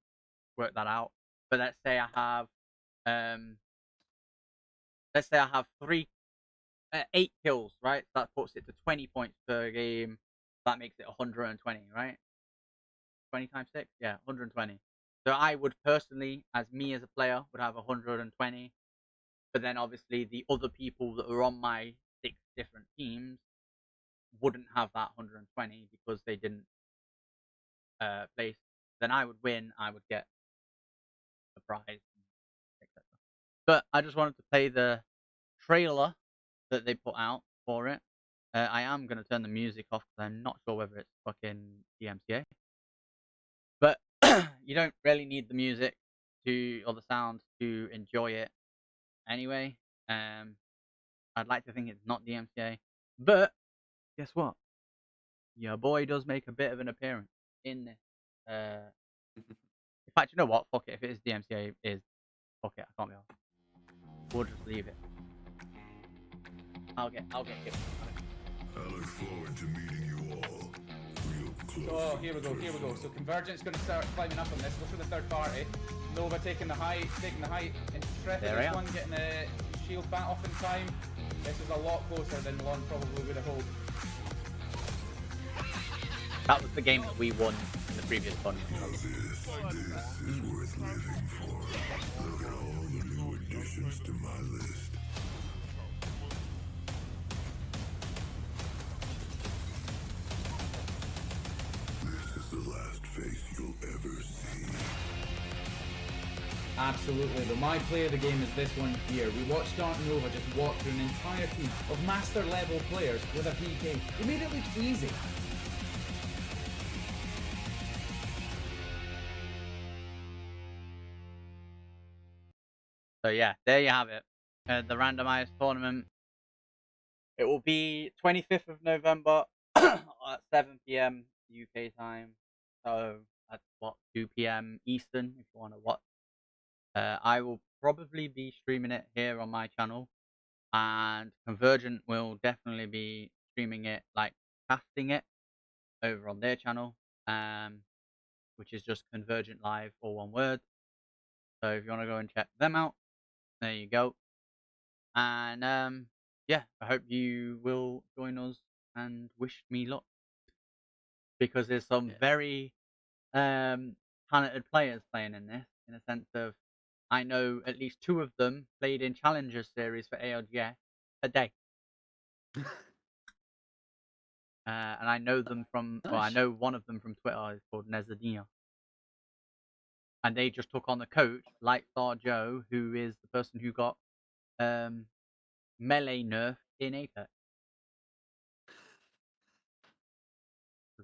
work that out. But let's say I have, three 8 kills, right? That puts it to 20 points per game. That makes it 120, right? 20 times 6? Yeah, 120. So I would personally, as me as a player, would have 120. But then obviously the other people that are on my 6 different teams wouldn't have that 120 because they didn't place. Then I would win. I would get the prize, etc. But I just wanted to play the trailer that they put out for it. I am going to turn the music off because I'm not sure whether it's fucking DMCA. But you don't really need the music or the sound to enjoy it anyway. I'd like to think it's not DMCA. But guess what? Your boy does make a bit of an appearance in this. In fact, you know what? Fuck it. If it is DMCA, it is. Fuck it. I can't be off. We'll just leave it. I'll get hit. I look forward to meeting you all real close. Oh, here we go. So Convergent's going to start climbing up on this. Go for the third party. Nova taking the height. Intrepid There I is am. one getting a shield bat off in time. This is a lot closer than one probably would have hoped. That was the game that we won in the previous tournament. This is worth living for. Look at all the new additions to my list. This is the last face you'll ever see. Absolutely, but my play of the game is this one here. We watched Dark Nova just walk through an entire team of master level players with a PK. He made it look easy. So yeah, there you have it. The randomized tournament. It will be 25th of November at 7 p.m. UK time. So that's 2 p.m. Eastern if you want to watch. I will probably be streaming it here on my channel, and Convergent will definitely be streaming it, like casting it, over on their channel, which is just Convergent Live, all one word. So if you want to go and check them out, there you go. And yeah, I hope you will join us and wish me luck, because there's some very talented players playing in this, in a sense of I know at least 2 of them played in Challengers series for ALGS a day. And I know them from, well, I Nice. know one of them from Twitter. Is called Nezadina. And they just took on the coach, Lightstar Joe, who is the person who got melee nerf in Apex.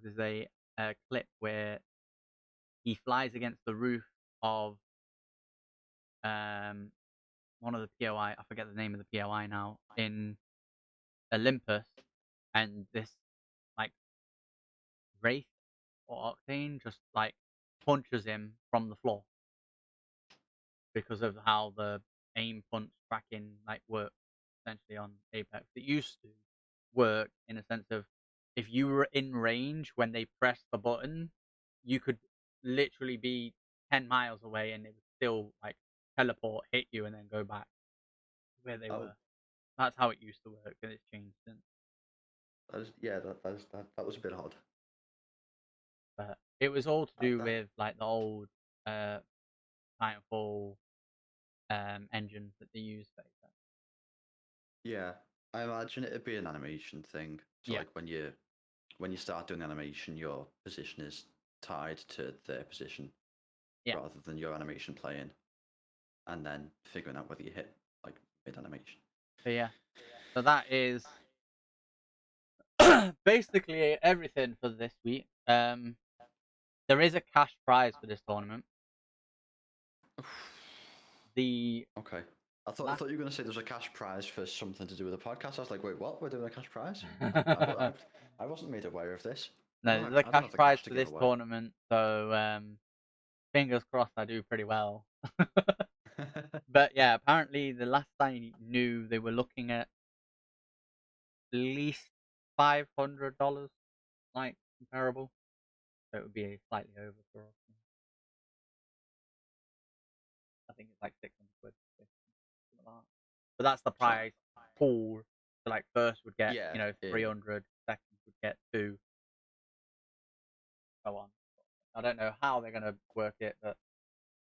There's a clip where he flies against the roof of one of the POI. I forget the name of the POI now in Olympus, and this like Wraith or Octane just like punches him from the floor because of how the aim punch tracking like works essentially on Apex. It used to work in a sense of if you were in range when they pressed the button, you could literally be 10 miles away and it would still like teleport, hit you, and then go back to where they were. That's how it used to work, and it's changed since. That was a bit odd. But it was all to do That- with like the old Titanfall engines that they used for Apex. Yeah, I imagine it'd be an animation thing. So Yeah. like when you start doing animation, your position is tied to their position, Yeah. rather than your animation playing, and then figuring out whether you hit like mid animation. So yeah, so that is basically everything for this week. There is a cash prize for this tournament. The Okay. I thought you were going to say there's a cash prize for something to do with the podcast. I was like, wait, what? We're doing a cash prize? I wasn't made aware of this. no, I don't there's a have cash the prize cash to for give this away. tournament. So fingers crossed, I do pretty well. But yeah, apparently the last I knew, they were looking at least $500, like comparable. So it would be slightly over for us. I think it's like 600 quid. Something like that. But that's the prize pool. So like first would get Yeah, 300, second would get 2, so on. I don't know how they're gonna work it, but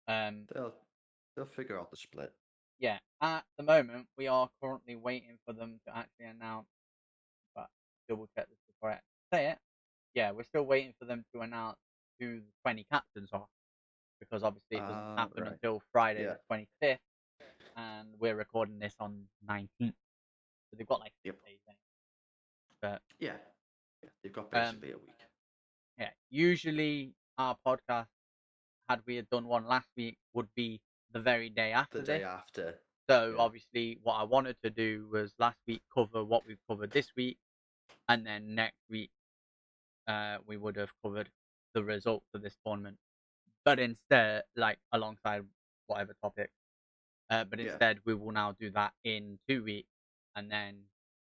they'll figure out the split. yeah, at the moment we are currently waiting for them to actually announce. But double check this before I say it. Yeah, we're still waiting for them to announce who the 20 captains are, because obviously it doesn't happen Right. until Friday Yeah. the 25th, and we're recording this on 19th, so they've got like 6 days in. But Yeah, they've got basically a week. yeah, usually our podcast, had we had done one last week, would be the very day after The this. day after. So yeah. obviously, what I wanted to do was last week cover what we've covered this week, and then next week we would have covered the results of this tournament. But instead, like alongside whatever topic, but Yeah. instead we will now do that in 2 weeks, and then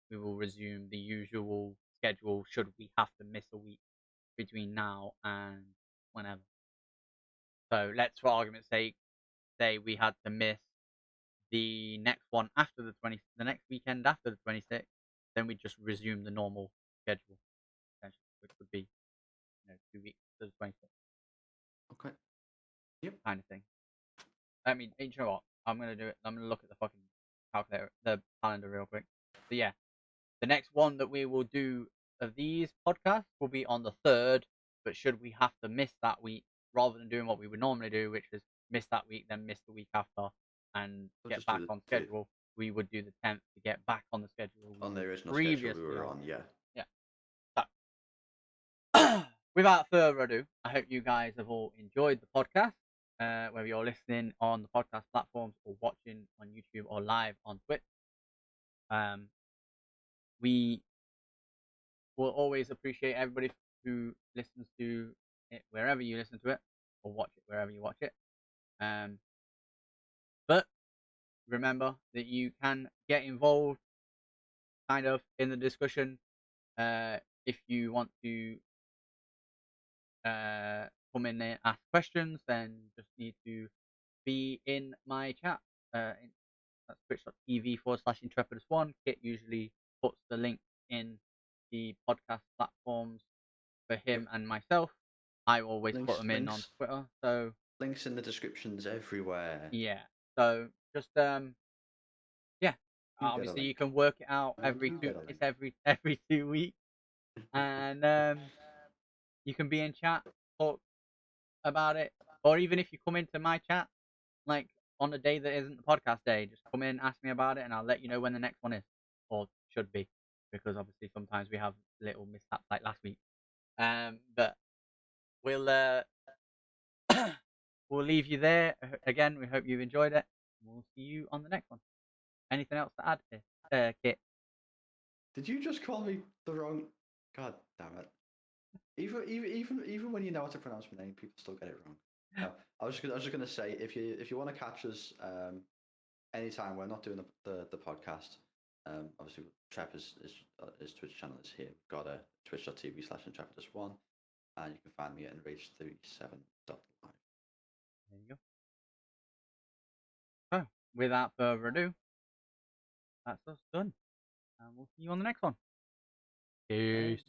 we will resume the usual schedule should we have to miss a week between now and whenever. So let's, for argument's sake, say we had to miss the next one after the next weekend after the 26th, then we just resume the normal schedule, essentially, which would be 2 weeks to the 26th. Okay. Kind of thing. I mean, you know what? I'm gonna do it. I'm gonna look at the fucking calculator, the calendar, real quick. So yeah, the next one that we will do of these podcasts will be on the 3rd. But should we have to miss that week, rather than doing what we would normally do, which is miss that week, then miss the week after, and We'll get just do back the- on schedule, we would do the 10th to get back on the schedule. On the original previously schedule we were on, yeah. So, without further ado, I hope you guys have all enjoyed the podcast. Whether you're listening on the podcast platforms or watching on YouTube or live on Twitch. We will always appreciate everybody who listens to it wherever you listen to it, or watch it wherever you watch it. But remember that you can get involved kind of in the discussion if you want to come in and ask questions, then just need to be in my chat. That's twitch.tv/intrepidus1. Kit usually puts the link in the podcast platforms for him and myself. I always put them in on Twitter. So links in the descriptions everywhere. yeah. So just yeah. Obviously you can work it out every 2 weeks, and you can be in chat, talk about it, or even if you come into my chat, like on a day that isn't the podcast day, just come in, ask me about it, and I'll let you know when the next one is, or should be, because obviously sometimes we have little mishaps like last week. But we'll we'll leave you there. Again, we hope you've enjoyed it. We'll see you on the next one. Anything else to add here, Kit? Did you just call me the wrong? God damn it! Even when you know how to pronounce my name, people still get it wrong. No, I was just gonna say if you want to catch us anytime we're not doing the podcast, obviously Trevor's his Twitch channel is here. We've got a twitch.tv/intrepidus1, and you can find me at enrage37.live. There you go. So, without further ado, that's us done. And we'll see you on the next one. Peace.